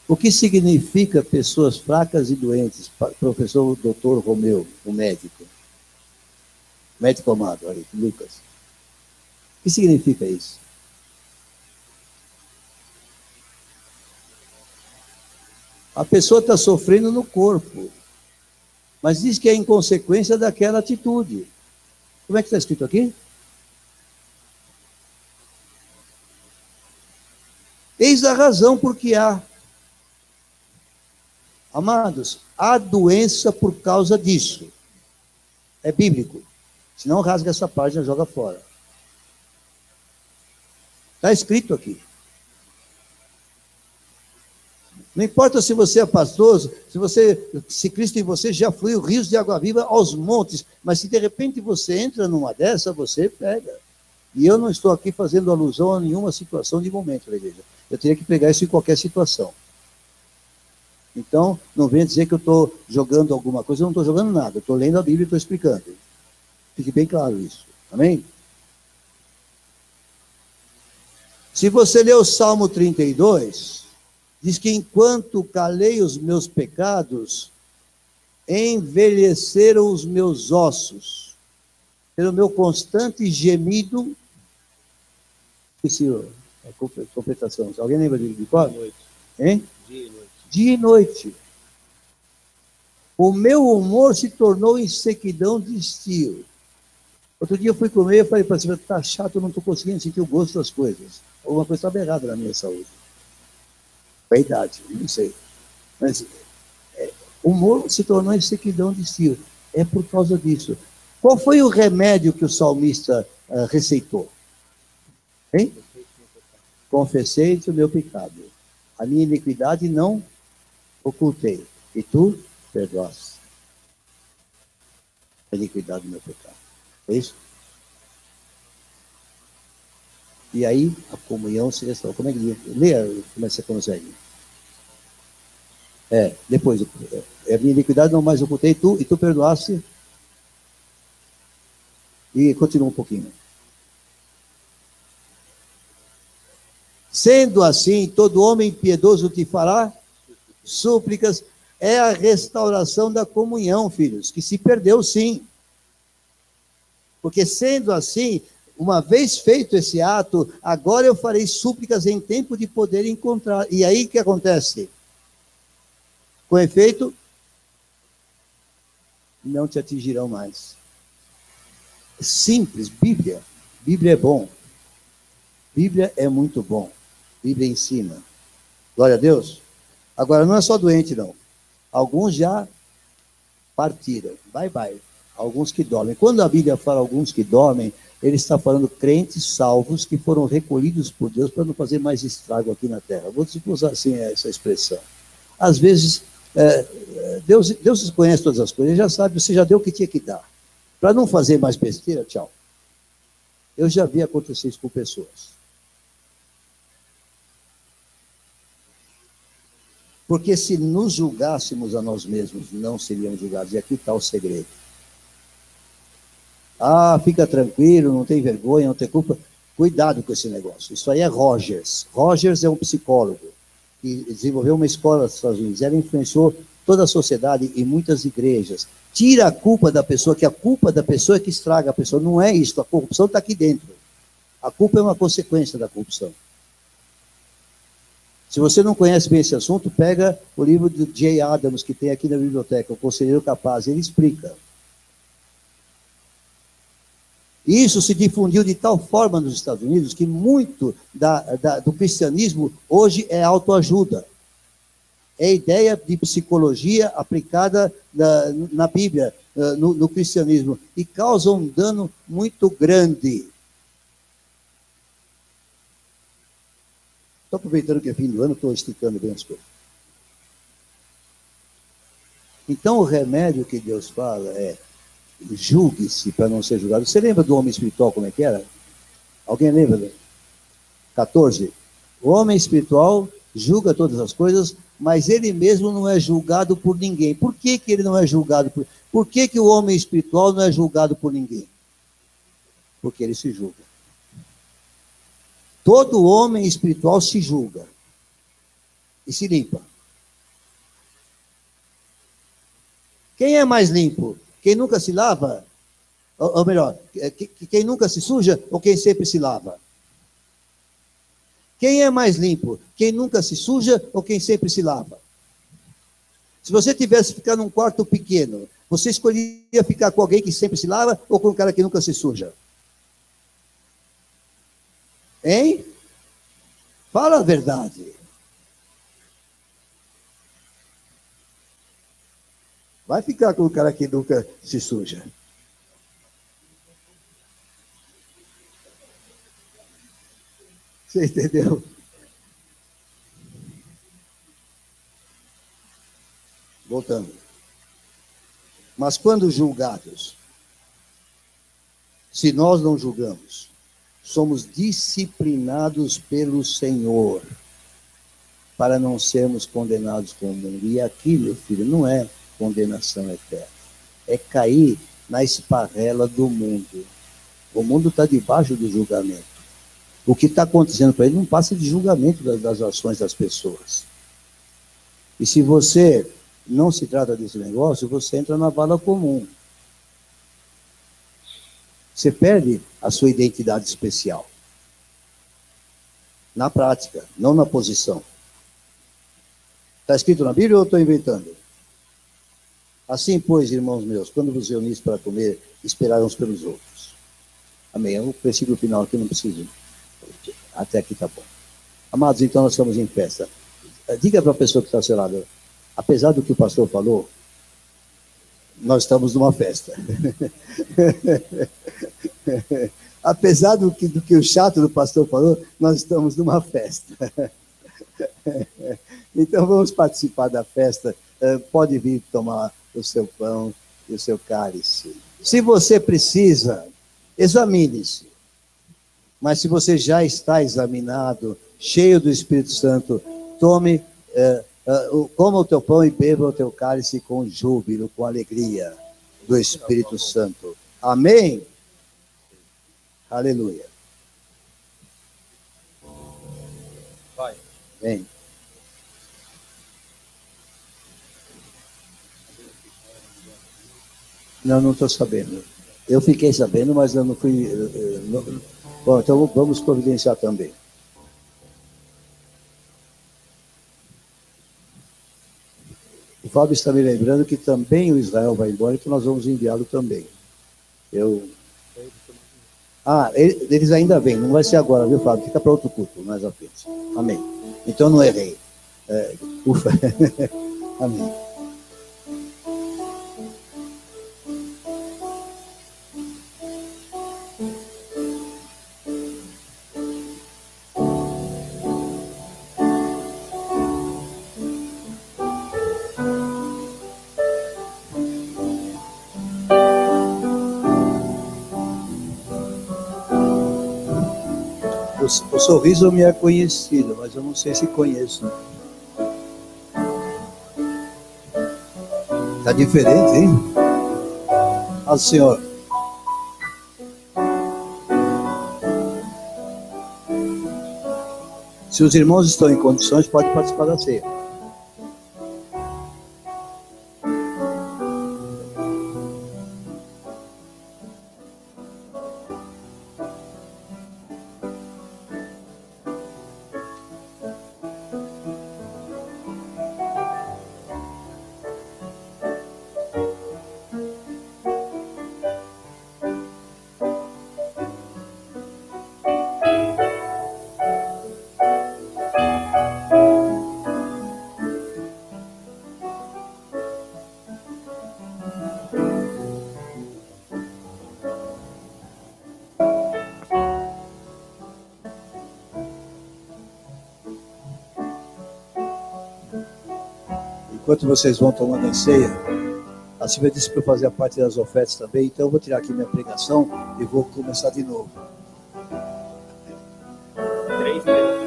O que significa pessoas fracas e doentes? Professor Dr. Romeu, o médico. Médico amado, aí, Lucas. O que significa isso? A pessoa está sofrendo no corpo, mas diz que é em consequência daquela atitude. Como é que está escrito aqui? Eis a razão porque há. Amados, há doença por causa disso. É bíblico. Se não, rasga essa página e joga fora. Está escrito aqui. Não importa se você é pastor, se Cristo em você já fluiu rios de água viva aos montes, mas se de repente você entra numa dessa, você pega. E eu não estou aqui fazendo alusão a nenhuma situação de momento da igreja. Eu teria que pegar isso em qualquer situação. Então, não venha dizer que eu estou jogando alguma coisa, eu não estou jogando nada, eu estou lendo a Bíblia e estou explicando. Fique bem claro isso. Amém? Se você ler o Salmo 32, diz que enquanto calei os meus pecados, envelheceram os meus ossos, pelo meu constante gemido. Esqueci a completação. Alguém lembra de qual? Hein? Dia e noite. Dia e noite. O meu humor se tornou em sequidão de estio. Outro dia eu fui comer e falei para você, está chato, eu não estou conseguindo sentir o gosto das coisas. Alguma coisa estava errada na minha saúde. É a idade, não sei. Mas o humor se tornou em sequidão de estio. É por causa disso. Qual foi o remédio que o salmista receitou? Hein? Confessei-te o meu pecado. A minha iniquidade não ocultei. E tu perdoaste a iniquidade do meu pecado. É isso? E aí a comunhão se restaura. Como é que leia? Como é que você consegue? Depois, a minha iniquidade não mais ocultei, e tu perdoaste. E continua um pouquinho. Sendo assim, todo homem piedoso te fará súplicas. É a restauração da comunhão, filhos, que se perdeu sim. Porque sendo assim, uma vez feito esse ato, agora eu farei súplicas em tempo de poder encontrar. E aí o que acontece? Com efeito, não te atingirão mais. Simples, Bíblia. Bíblia é bom. Bíblia é muito bom. Bíblia ensina. Glória a Deus. Agora, não é só doente, não. Alguns já partiram. Bye, bye. Alguns que dormem. Quando a Bíblia fala alguns que dormem, ele está falando crentes salvos que foram recolhidos por Deus para não fazer mais estrago aqui na terra. Vou usar assim essa expressão. Às vezes, Deus conhece todas as coisas, ele já sabe, você já deu o que tinha que dar. Para não fazer mais besteira, tchau. Eu já vi acontecer isso com pessoas. Porque se nos julgássemos a nós mesmos, não seríamos julgados. E aqui está o segredo. Fica tranquilo, não tem vergonha, não tem culpa. Cuidado com esse negócio. Isso aí é Rogers. Rogers é um psicólogo que desenvolveu uma escola nos Estados Unidos. Ela influenciou toda a sociedade e muitas igrejas. Tira a culpa da pessoa, que a culpa da pessoa é que estraga a pessoa. Não é isso, a corrupção está aqui dentro. A culpa é uma consequência da corrupção. Se você não conhece bem esse assunto, pega o livro de Jay Adams, que tem aqui na biblioteca, O Conselheiro Capaz, ele explica. Isso se difundiu de tal forma nos Estados Unidos que muito do cristianismo hoje é autoajuda. É ideia de psicologia aplicada na Bíblia, no cristianismo, e causa um dano muito grande. Estou aproveitando que é fim do ano, estou esticando bem as coisas. Então, o remédio que Deus fala é: julgue-se para não ser julgado. Você lembra do homem espiritual, como é que era? Alguém lembra? 14. O homem espiritual julga todas as coisas, mas ele mesmo não é julgado por ninguém. Por que ele não é julgado? Por que o homem espiritual não é julgado por ninguém? Porque ele se julga. Todo homem espiritual se julga e se limpa. Quem é mais limpo? Quem nunca se lava? Ou melhor, quem nunca se suja ou quem sempre se lava? Quem é mais limpo? Quem nunca se suja ou quem sempre se lava? Se você tivesse que ficar num quarto pequeno, você escolheria ficar com alguém que sempre se lava ou com um cara que nunca se suja? Hein? Fala a verdade. Vai ficar com o cara que nunca se suja. Você entendeu? Voltando. Mas quando julgados, se nós não julgamos, somos disciplinados pelo Senhor para não sermos condenados com o mundo. E aqui, meu filho, não é condenação eterna. É cair na esparrela do mundo. O mundo está debaixo do julgamento. O que está acontecendo para ele não passa de julgamento das ações das pessoas. E se você não se trata desse negócio, você entra na vala comum. Você perde a sua identidade especial. Na prática, não na posição. Está escrito na Bíblia ou eu estou inventando? Assim, pois, irmãos meus, quando vos reunis para comer, esperai uns pelos outros. Amém. O versículo final aqui não preciso. Até aqui está bom. Amados, então nós estamos em festa. Diga para a pessoa que está ao seu lado, apesar do que o pastor falou, nós estamos numa festa. Apesar do que o chato do pastor falou, nós estamos numa festa. Então vamos participar da festa. Pode vir tomar o seu pão e o seu cálice. Se você precisa, examine-se. Mas se você já está examinado, cheio do Espírito Santo, tome, coma o teu pão e beba o teu cálice com júbilo, com alegria do Espírito Santo. Amém? Aleluia. Vai. Vem. Não estou sabendo. Eu fiquei sabendo, mas eu não fui... Bom, então vamos providenciar também. O Fábio está me lembrando que também o Israel vai embora, então nós vamos enviá-lo também. Eles ainda vêm, não vai ser agora, viu, Fábio? Fica para outro culto, mais à frente. Amém. Então não errei. Ufa. Amém. O sorriso me é conhecido, mas eu não sei se conheço. Está diferente, hein? Ao Senhor. Se os irmãos estão em condições, pode participar da ceia. enquanto vocês vão tomando a ceia, a Silvia disse para eu fazer a parte das ofertas também, então eu vou tirar aqui minha pregação e vou começar de novo. 3 minutos.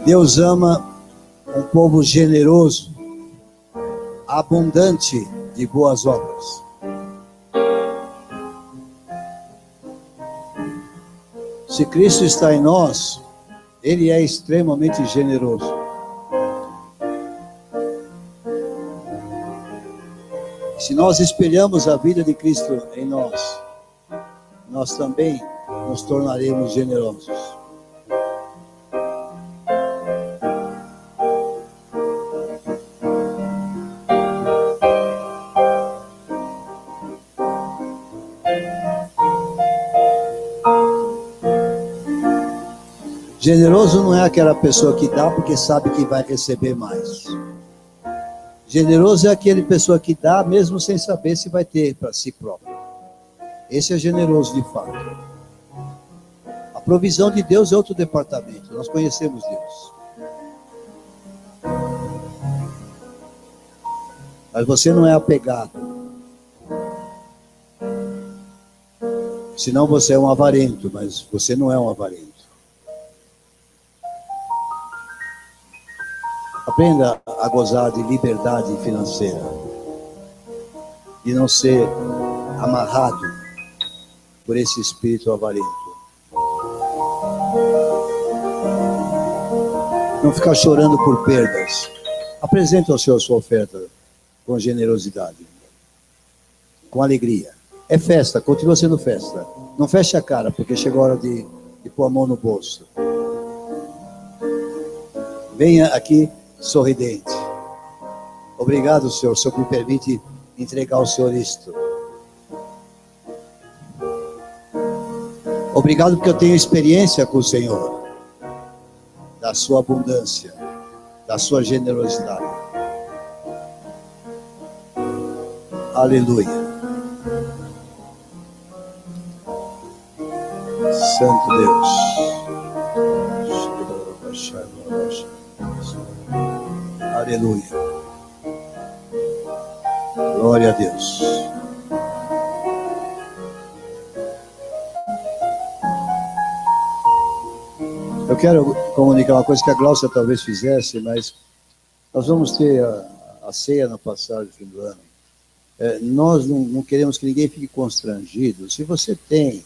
Deus ama um povo generoso, abundante de boas obras. Se Cristo está em nós, Ele é extremamente generoso. Se nós espelhamos a vida de Cristo em nós, nós também nos tornaremos generosos. Generoso não é aquela pessoa que dá porque sabe que vai receber mais. Generoso é aquele pessoa que dá mesmo sem saber se vai ter para si próprio. Esse é generoso de fato. A provisão de Deus é outro departamento. Nós conhecemos Deus. Mas você não é apegado. Senão você é um avarento, mas você não é um avarento. Aprenda a gozar de liberdade financeira, de não ser amarrado por esse espírito avarento. Não ficar chorando por perdas. Apresente ao Senhor sua oferta com generosidade, com alegria. É festa, continua sendo festa. Não feche a cara, porque chegou a hora de pôr a mão no bolso. Venha aqui sorridente. Obrigado, Senhor. O Senhor me permite entregar ao Senhor isto. Obrigado porque eu tenho experiência com o Senhor, da sua abundância, da sua generosidade. Aleluia. Santo Deus. Aleluia. Glória a Deus. Eu quero comunicar uma coisa que a Glaucia talvez fizesse, mas nós vamos ter a ceia na passagem do fim do ano. Nós não queremos que ninguém fique constrangido. Se você tem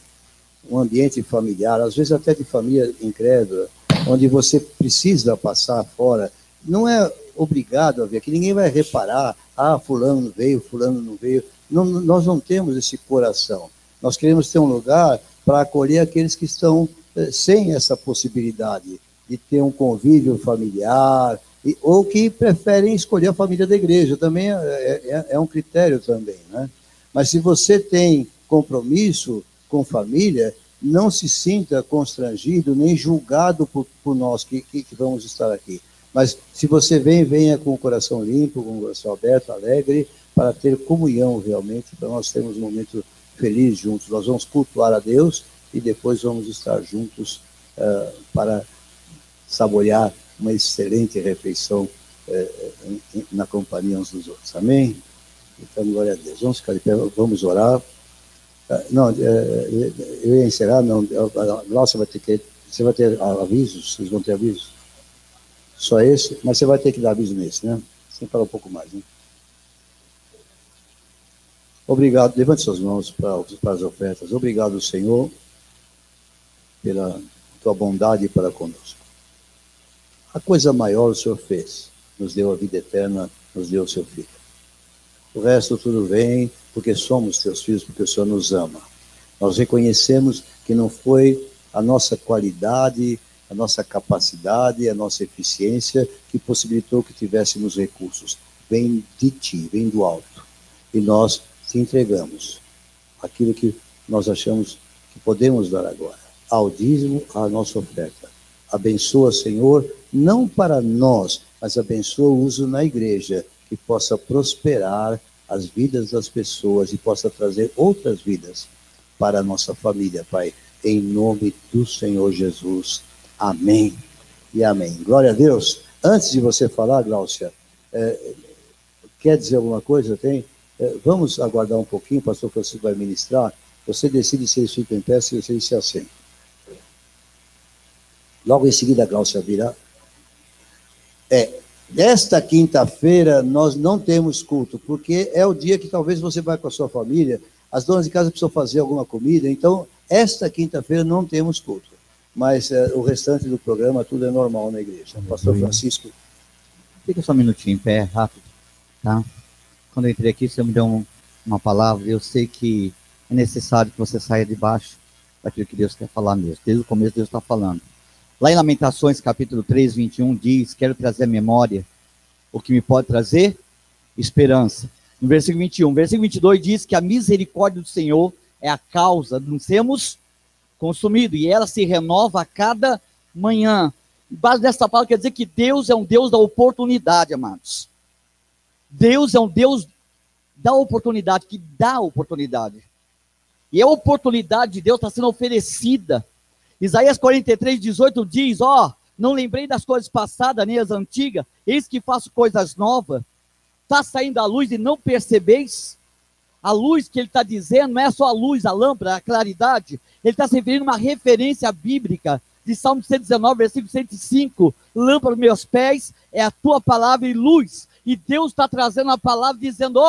um ambiente familiar, às vezes até de família incrédula, onde você precisa passar fora, não é obrigado a vir aqui, ninguém vai reparar, fulano veio, fulano não veio. Não, nós não temos esse coração. Nós queremos ter um lugar para acolher aqueles que estão sem essa possibilidade de ter um convívio familiar, ou que preferem escolher a família da igreja, também é um critério também, né? Mas se você tem compromisso com família, não se sinta constrangido, nem julgado por nós que vamos estar aqui. Mas se você venha com o coração limpo, com o coração aberto, alegre, para ter comunhão realmente, para nós termos um momento feliz juntos. Nós vamos cultuar a Deus e depois vamos estar juntos para saborear uma excelente refeição na companhia uns dos outros. Amém? Então, glória a Deus. Vamos ficar de pé, vamos orar. Não, eu ia encerrar, não. Nossa, você vai ter avisos? Vocês vão ter avisos? Só esse? Mas você vai ter que dar aviso nesse, né? Sem falar um pouco mais, né? Obrigado. Levante suas mãos para as ofertas. Obrigado, Senhor, pela tua bondade para conosco. A coisa maior o Senhor fez. Nos deu a vida eterna, nos deu o seu Filho. O resto tudo vem porque somos teus filhos, porque o Senhor nos ama. Nós reconhecemos que não foi a nossa qualidade, a nossa capacidade, a nossa eficiência que possibilitou que tivéssemos recursos. Vem de ti, vem do alto. E nós te entregamos aquilo que nós achamos que podemos dar agora. Ao dízimo, a nossa oferta. Abençoa, Senhor, não para nós, mas abençoa o uso na igreja, que possa prosperar as vidas das pessoas e possa trazer outras vidas para a nossa família, Pai, em nome do Senhor Jesus. Amém e amém. Glória a Deus. Antes de você falar, Gláucia, quer dizer alguma coisa? Tem? Vamos aguardar um pouquinho, o pastor Francisco vai ministrar. Você decide se eles ficam em pé, se você se assenta. Logo em seguida a Gláucia virá. Esta quinta-feira nós não temos culto, porque é o dia que talvez você vai com a sua família, as donas de casa precisam fazer alguma comida, então esta quinta-feira não temos culto. Mas o restante do programa, tudo é normal na igreja. Pastor Francisco. Fica só um minutinho em pé, rápido, tá? Quando eu entrei aqui, você me deu uma palavra, eu sei que é necessário que você saia de baixo daquilo que Deus quer falar mesmo. Desde o começo Deus está falando. Lá em Lamentações, capítulo 3, 21, diz, quero trazer à memória o que me pode trazer esperança. No versículo 21, versículo 22 diz que a misericórdia do Senhor é a causa de não sermos consumidos, e ela se renova a cada manhã. Em base dessa palavra quer dizer que Deus é um Deus da oportunidade, amados. Deus é um Deus da oportunidade, que dá oportunidade. E a oportunidade de Deus está sendo oferecida. Isaías 43, 18 diz, não lembrei das coisas passadas, nem as antigas, eis que faço coisas novas. Está saindo a luz e não percebeis? A luz que ele está dizendo não é só a luz, a lâmpada, a claridade. Ele está se referindo a uma referência bíblica de Salmo 119, versículo 105. Lâmpada aos meus pés é a tua palavra e luz. E Deus está trazendo a palavra dizendo,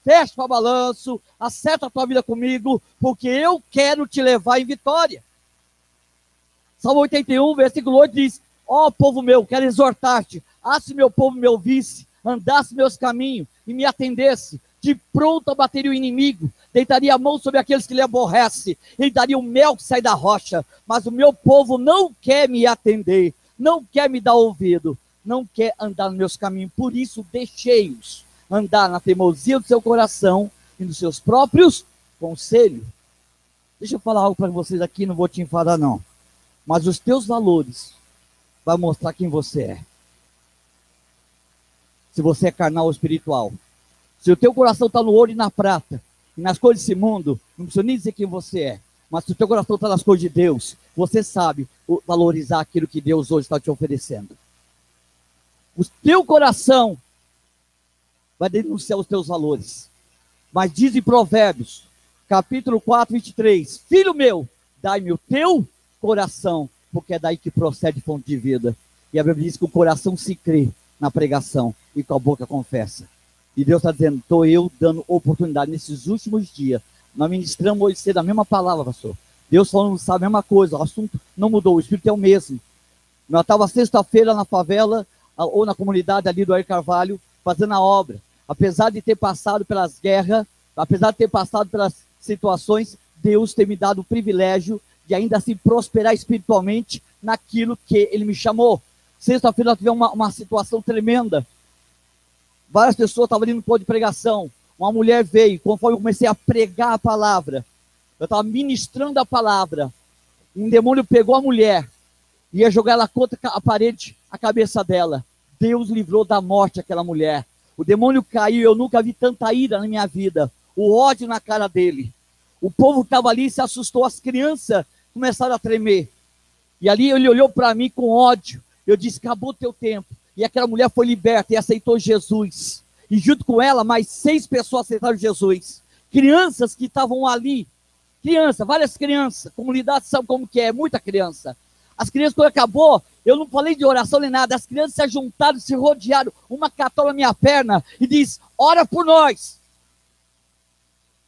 fecha o balanço, acerta a tua vida comigo, porque eu quero te levar em vitória. Salmo 81, versículo 8 diz, povo meu, quero exortar-te, se meu povo me ouvisse, andasse meus caminhos e me atendesse, de pronto abateria o inimigo, deitaria a mão sobre aqueles que lhe aborrecem, ele daria o mel que sai da rocha, mas o meu povo não quer me atender, não quer me dar ouvido, não quer andar nos meus caminhos, por isso deixei-os andar na teimosia do seu coração e nos seus próprios conselhos. Deixa eu falar algo para vocês aqui, não vou te enfadar não, mas os teus valores vão mostrar quem você é. Se você é carnal ou espiritual. Se o teu coração está no ouro e na prata, e nas coisas desse mundo, não precisa nem dizer quem você é, mas se o teu coração está nas coisas de Deus, você sabe valorizar aquilo que Deus hoje está te oferecendo. O teu coração vai denunciar os teus valores. Mas diz em Provérbios, capítulo 4, 23, filho meu, dai-me o teu coração, porque é daí que procede fonte de vida. E a Bíblia diz que o coração se crê na pregação e com a boca confessa. E Deus está dizendo, estou eu dando oportunidade nesses últimos dias. Nós ministramos hoje cedo a mesma palavra, pastor. Deus falando, sabe a mesma coisa, o assunto não mudou, o Espírito é o mesmo. Nós estávamos sexta-feira na favela, ou na comunidade ali do Air Carvalho, fazendo a obra. Apesar de ter passado pelas guerras, apesar de ter passado pelas situações, Deus tem me dado o privilégio de ainda assim prosperar espiritualmente naquilo que Ele me chamou. Sexta-feira nós tivemos uma situação tremenda. Várias pessoas estavam ali no ponto de pregação. Uma mulher veio, conforme eu comecei a pregar a palavra, eu estava ministrando a palavra, um demônio pegou a mulher, ia jogar ela contra a parede, a cabeça dela. Deus livrou da morte aquela mulher. O demônio caiu, eu nunca vi tanta ira na minha vida. O ódio na cara dele. O povo que estava ali se assustou, as crianças começaram a tremer. E ali ele olhou para mim com ódio. Eu disse, acabou o teu tempo. E aquela mulher foi liberta e aceitou Jesus. E junto com ela, mais 6 pessoas aceitaram Jesus. Crianças que estavam ali. Várias crianças. Comunidade sabe como que é, muita criança. As crianças, quando acabou, eu não falei de oração nem nada. As crianças se ajuntaram, se rodearam. Uma catou na minha perna e disse, ora por nós.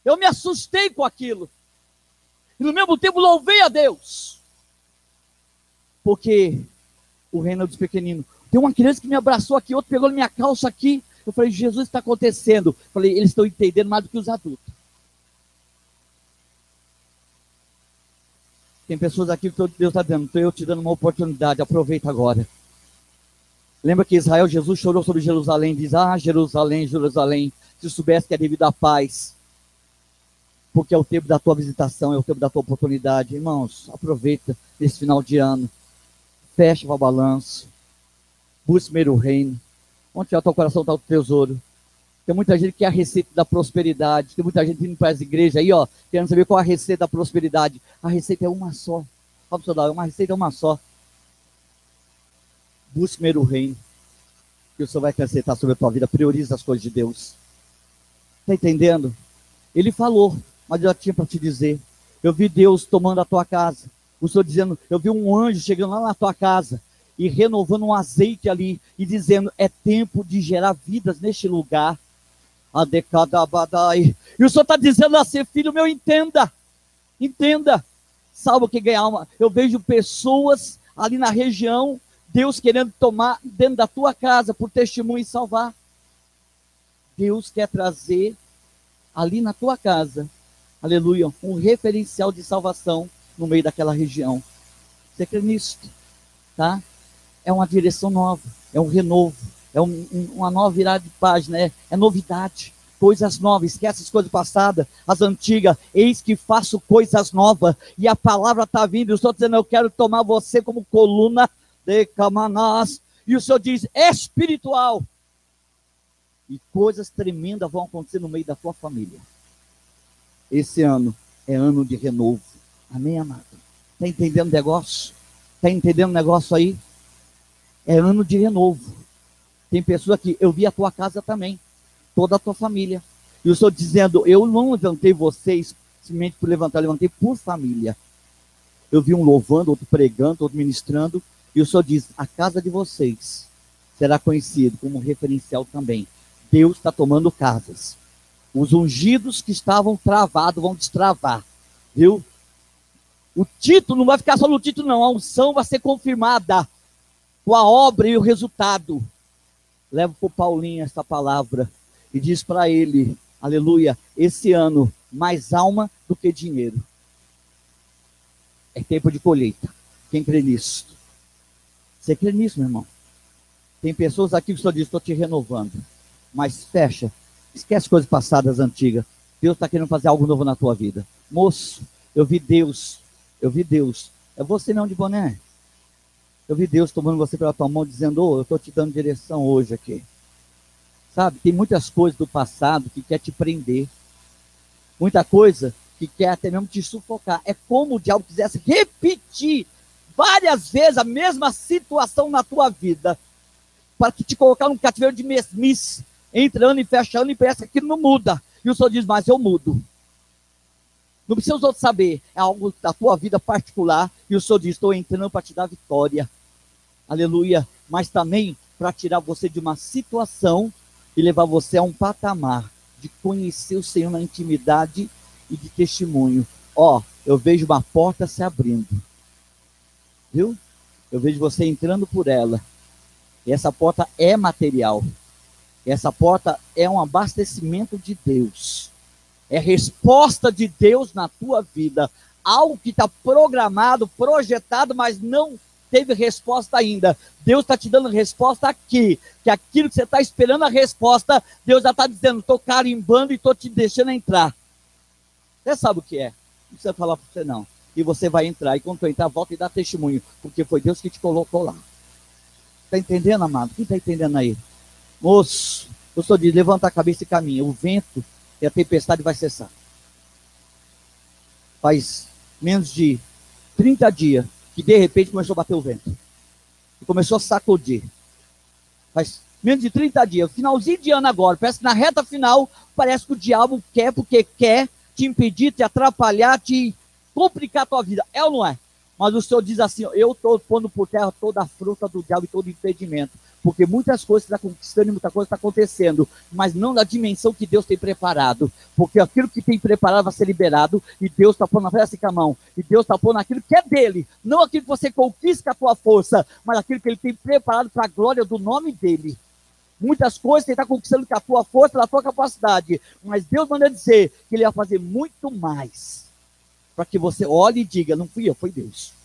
Eu me assustei com aquilo. E no mesmo tempo louvei a Deus. Porque o reino é dos pequeninos. Tem uma criança que me abraçou aqui, outro pegou na minha calça aqui. Eu falei, Jesus, está acontecendo. Eu falei, eles estão entendendo mais do que os adultos. Tem pessoas aqui que Deus está dizendo, estou eu te dando uma oportunidade, aproveita agora. Lembra que Israel, Jesus chorou sobre Jerusalém, diz, Jerusalém, Jerusalém, se soubesse que é devido à paz. Porque é o tempo da tua visitação, é o tempo da tua oportunidade. Irmãos, aproveita nesse final de ano. Fecha o balanço. Busque primeiro o reino. Onde tiver o teu coração está o tesouro. Tem muita gente que quer a receita da prosperidade. Tem muita gente indo para as igrejas aí, ó, querendo saber qual é a receita da prosperidade. A receita é uma só. Fala para o senhor, uma receita é uma só. Busque primeiro o reino, que o Senhor vai acrescentar sobre a tua vida. Prioriza as coisas de Deus. Está entendendo? Ele falou, mas eu já tinha para te dizer. Eu vi Deus tomando a tua casa. O Senhor dizendo, eu vi um anjo chegando lá na tua casa e renovando um azeite ali e dizendo, é tempo de gerar vidas neste lugar. E o Senhor está dizendo assim, filho meu, entenda. Entenda. Salvo que ganha alma. Eu vejo pessoas ali na região, Deus querendo tomar dentro da tua casa por testemunho e salvar. Deus quer trazer ali na tua casa, aleluia, um referencial de salvação no meio daquela região. Você crê nisso? Tá? É uma direção nova, é um renovo, é uma nova virada de página, é novidade, coisas novas. Esquece as coisas passadas, as antigas. Eis que faço coisas novas, e a palavra está vindo. Eu estou dizendo, eu quero tomar você como coluna de Camanás, e o Senhor diz, espiritual, e coisas tremendas vão acontecer no meio da tua família. Esse ano é ano de renovo. Amém, amado? Está entendendo o negócio? Está entendendo o negócio aí? É ano de renovo. Tem pessoas aqui, eu vi a tua casa também, toda a tua família, e o Senhor dizendo, eu não levantei vocês simplesmente por levantar, eu levantei por família. Eu vi um louvando, outro pregando, outro ministrando, e o Senhor diz, a casa de vocês será conhecido como referencial também. Deus está tomando casas. Os ungidos que estavam travados vão destravar. Viu? O título não vai ficar só no título, não. A unção vai ser confirmada com a obra e o resultado. Leva para o Paulinho essa palavra e diz para ele, aleluia, esse ano, mais alma do que dinheiro. É tempo de colheita. Quem crê nisso? Você crê nisso, meu irmão? Tem pessoas aqui que só dizem, estou te renovando. Mas fecha, esquece coisas passadas, antigas. Deus está querendo fazer algo novo na tua vida. Moço, eu vi Deus. É você não de boné. Eu vi Deus tomando você pela tua mão, dizendo, eu estou te dando direção hoje aqui. Sabe, tem muitas coisas do passado que quer te prender. Muita coisa que quer até mesmo te sufocar. É como o diabo quisesse repetir várias vezes a mesma situação na tua vida, para te colocar num cativeiro de mesmice, entrando e fechando, e parece que aquilo não muda. E o Senhor diz, mas eu mudo. Não precisa os outros saber, é algo da tua vida particular, e o Senhor diz, estou entrando para te dar vitória. Aleluia. Mas também para tirar você de uma situação e levar você a um patamar de conhecer o Senhor na intimidade e de testemunho. Ó, eu vejo uma porta se abrindo. Viu? Eu vejo você entrando por ela. E essa porta é material. Essa porta é um abastecimento de Deus. É resposta de Deus na tua vida. Algo que está programado, projetado, mas não teve resposta ainda. Deus está te dando resposta aqui. Que aquilo que você está esperando a resposta, Deus já está dizendo, estou carimbando e estou te deixando entrar. Você sabe o que é? Não precisa falar para você não. E você vai entrar. E quando tu entrar, volta e dá testemunho. Porque foi Deus que te colocou lá. Está entendendo, amado? Quem está entendendo aí? Moço, eu só diz, levanta a cabeça e caminha. O vento e a tempestade vai cessar. Faz menos de 30 dias que de repente começou a bater o vento. E começou a sacudir. Faz menos de 30 dias, finalzinho de ano agora, parece que na reta final, parece que o diabo quer, porque quer te impedir, te atrapalhar, te complicar a tua vida. É ou não é? Mas o Senhor diz assim, eu estou pondo por terra toda a fruta do diabo e todo impedimento. Porque muitas coisas está conquistando e muita coisa está acontecendo, mas não na dimensão que Deus tem preparado. Porque aquilo que tem preparado vai ser liberado, e Deus está pondo na frente com a mão, e Deus está pondo aquilo que é dele, não aquilo que você conquista com a tua força, mas aquilo que ele tem preparado para a glória do nome dele. Muitas coisas ele está conquistando com a tua força, da tua capacidade, mas Deus manda dizer que ele vai fazer muito mais, para que você olhe e diga, não fui eu, foi Deus.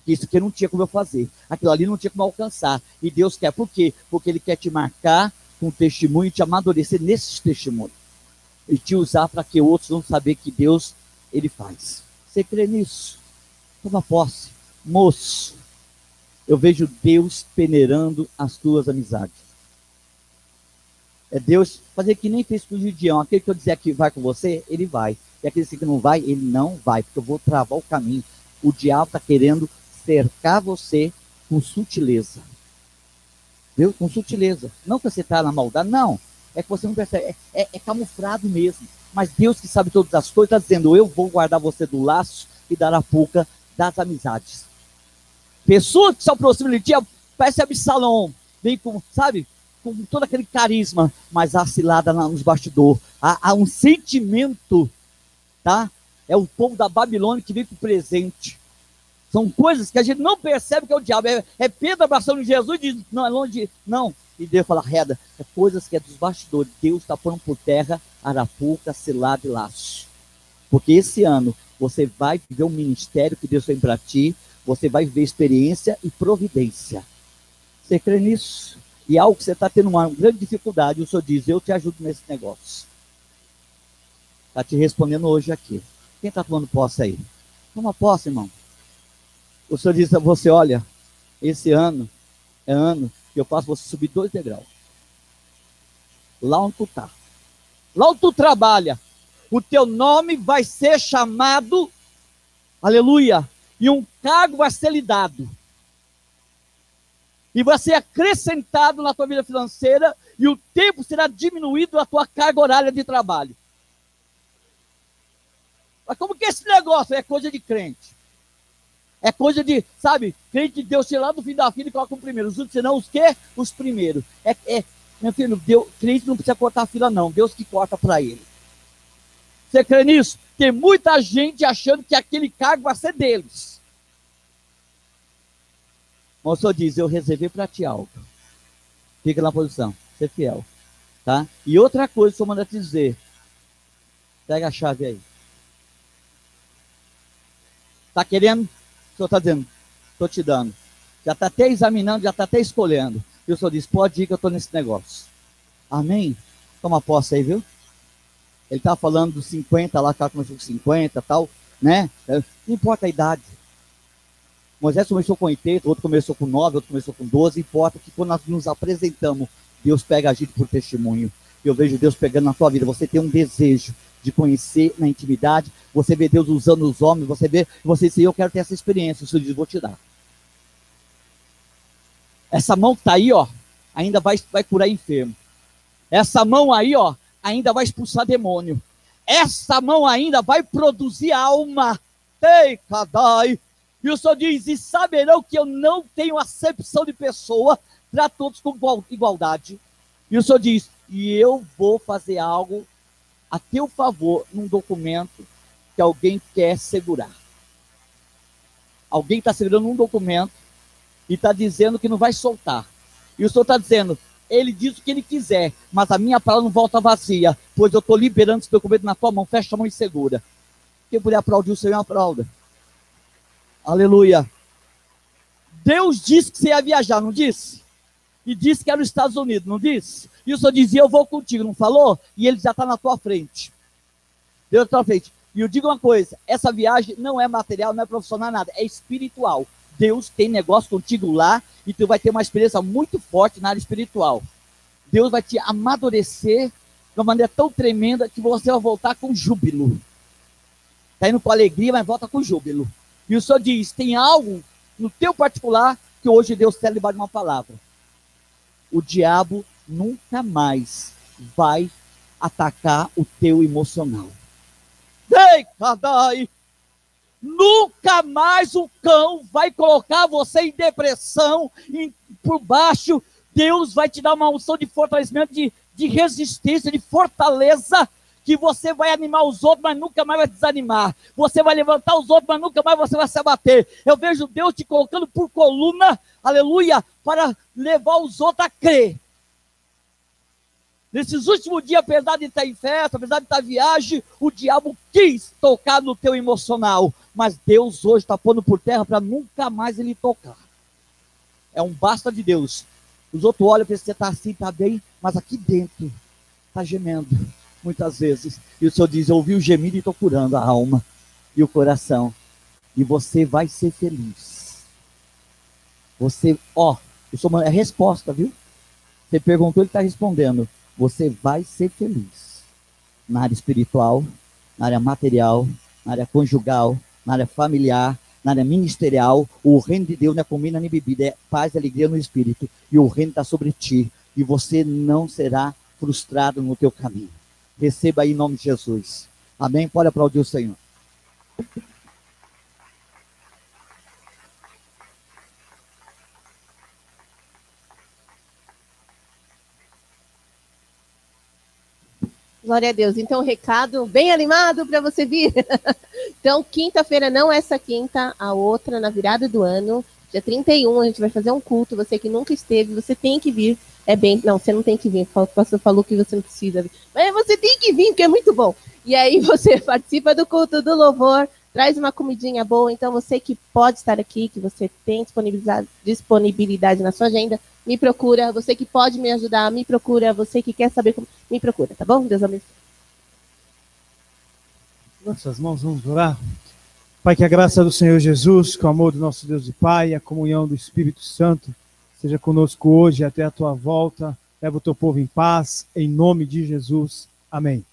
Isso que não tinha como eu fazer. Aquilo ali não tinha como alcançar. E Deus quer, por quê? Porque ele quer te marcar com testemunho e te amadurecer nesses testemunhos. E te usar para que outros vão saber que Deus, ele faz. Você crê nisso? Toma posse. Moço, eu vejo Deus peneirando as tuas amizades. É Deus fazer que nem fez com o Gideão. Aquele que eu dizer que vai com você, ele vai. E aquele que não vai, ele não vai, porque eu vou travar o caminho. O diabo está querendo cercar você com sutileza. Viu? Com sutileza. Não que você está na maldade, não. É que você não percebe. É camuflado mesmo. Mas Deus que sabe todas as coisas está dizendo, eu vou guardar você do laço e da arapuca das amizades. Pessoas que se aproximam de ti, parece Absalão. Vem com, sabe, com todo aquele carisma, mas há cilada nos bastidores. Há um sentimento, tá? É o povo da Babilônia que vem para o presente. São coisas que a gente não percebe que é o diabo. É Pedro abraçando Jesus e diz, não, é longe. Não. E Deus fala, reda. É coisas que é dos bastidores. Deus está pondo por terra arapuca, cilada e laço. Porque esse ano você vai viver um ministério que Deus tem para ti. Você vai viver experiência e providência. Você crê nisso? E algo que você está tendo uma grande dificuldade, o Senhor diz, eu te ajudo nesse negócio. Está te respondendo hoje aqui. Quem está tomando posse aí? Toma posse, irmão. O Senhor diz a você, olha, esse ano é ano que eu faço você subir 2 degraus. Lá onde tu está. Lá onde tu trabalha. O teu nome vai ser chamado, aleluia, e um cargo vai ser lhe dado. E vai ser acrescentado na tua vida financeira e o tempo será diminuído na tua carga horária de trabalho. Mas como que é esse negócio? É coisa de crente. É coisa de, sabe, crente de Deus, sei lá, do fim da fila e coloca o primeiro. Os outros senão os quê? Os primeiros. Meu filho, Deus, crente não precisa cortar a fila não, Deus que corta para ele. Você crê nisso? Tem muita gente achando que aquele cargo vai ser deles. Mas o Senhor diz, eu reservei para ti algo. Fica na posição, ser fiel. Tá? E outra coisa que o Senhor manda te dizer. Pega a chave aí. Está querendo? O Senhor está dizendo, estou te dando. Já está até examinando, já está até escolhendo. E o Senhor diz, pode ir que eu estou nesse negócio. Amém? Toma posse aí, viu? Ele estava falando dos 50 lá, que ela começou com 50 e tal, né? Não importa a idade. Moisés começou com 80, outro começou com 9, outro começou com 12. Importa que quando nós nos apresentamos, Deus pega a gente por testemunho. Eu vejo Deus pegando na tua vida. Você tem um desejo de conhecer na intimidade. Você vê Deus usando os homens. Você diz, eu quero ter essa experiência. O Senhor diz, vou te dar. Essa mão que está aí, ó, ainda vai curar enfermo. Essa mão aí, ó, ainda vai expulsar demônio. Essa mão ainda vai produzir alma. Ei, Cadai. E o Senhor diz, e saberão que eu não tenho acepção de pessoa, trato todos com igualdade. E o Senhor diz, e eu vou fazer algo a teu favor num documento que alguém quer segurar. Alguém está segurando um documento e está dizendo que não vai soltar. E o Senhor está dizendo, ele diz o que ele quiser, mas a minha palavra não volta vazia, pois eu estou liberando esse documento na tua mão, fecha a mão e segura. Quem puder aplaudir o Senhor, aplauda. Aleluia. Deus disse que você ia viajar, não disse? E disse que era nos Estados Unidos, não disse? E o Senhor dizia, eu vou contigo, não falou? E ele já está na tua frente. Deus está na frente. E eu digo uma coisa, essa viagem não é material, não é profissional, nada, é espiritual. Deus tem negócio contigo lá e tu vai ter uma experiência muito forte na área espiritual. Deus vai te amadurecer de uma maneira tão tremenda que você vai voltar com júbilo. Está indo com alegria, mas volta com júbilo. E o Senhor diz, tem algo no teu particular que hoje Deus quer levar de uma palavra. O diabo nunca mais vai atacar o teu emocional. Ei, Cadai! Nunca mais o cão vai colocar você em depressão, por baixo. Deus vai te dar uma unção de fortalecimento, de resistência, de fortaleza, que você vai animar os outros, mas nunca mais vai desanimar. Você vai levantar os outros, mas nunca mais você vai se abater. Eu vejo Deus te colocando por coluna, aleluia, para levar os outros a crer. Nesses últimos dias, apesar de estar em festa, apesar de estar em viagem, o diabo quis tocar no teu emocional. Mas Deus hoje está pondo por terra para nunca mais ele tocar. É um basta de Deus. Os outros olham para você, está assim, está bem, mas aqui dentro está gemendo. Muitas vezes, e o Senhor diz, eu ouvi o gemido e estou curando a alma e o coração, e você vai ser feliz. Você, o Senhor, é resposta, viu? Você perguntou, ele está respondendo, você vai ser feliz. Na área espiritual, na área material, na área conjugal, na área familiar, na área ministerial. O reino de Deus não é comida nem bebida, é paz e alegria no espírito. E o reino está sobre ti. E você não será frustrado no teu caminho. Receba aí em nome de Jesus. Amém? Pode aplaudir o Senhor. Glória a Deus. Então, um recado bem animado para você vir. Então, quinta-feira, não essa quinta, a outra, na virada do ano, dia 31, a gente vai fazer um culto. Você que nunca esteve, você tem que vir. Não, você não tem que vir. O pastor falou que você não precisa vir. Mas você tem que vir, porque é muito bom. E aí você participa do culto do louvor, traz uma comidinha boa. Então, você que pode estar aqui, que você tem disponibilidade na sua agenda, me procura. Você que pode me ajudar, me procura. Você que quer saber como, me procura, tá bom? Deus abençoe. Nossas mãos, vamos orar. Pai, que a graça do Senhor Jesus, que o amor do nosso Deus e Pai, a comunhão do Espírito Santo, seja conosco hoje até a tua volta. Leva o teu povo em paz, em nome de Jesus. Amém.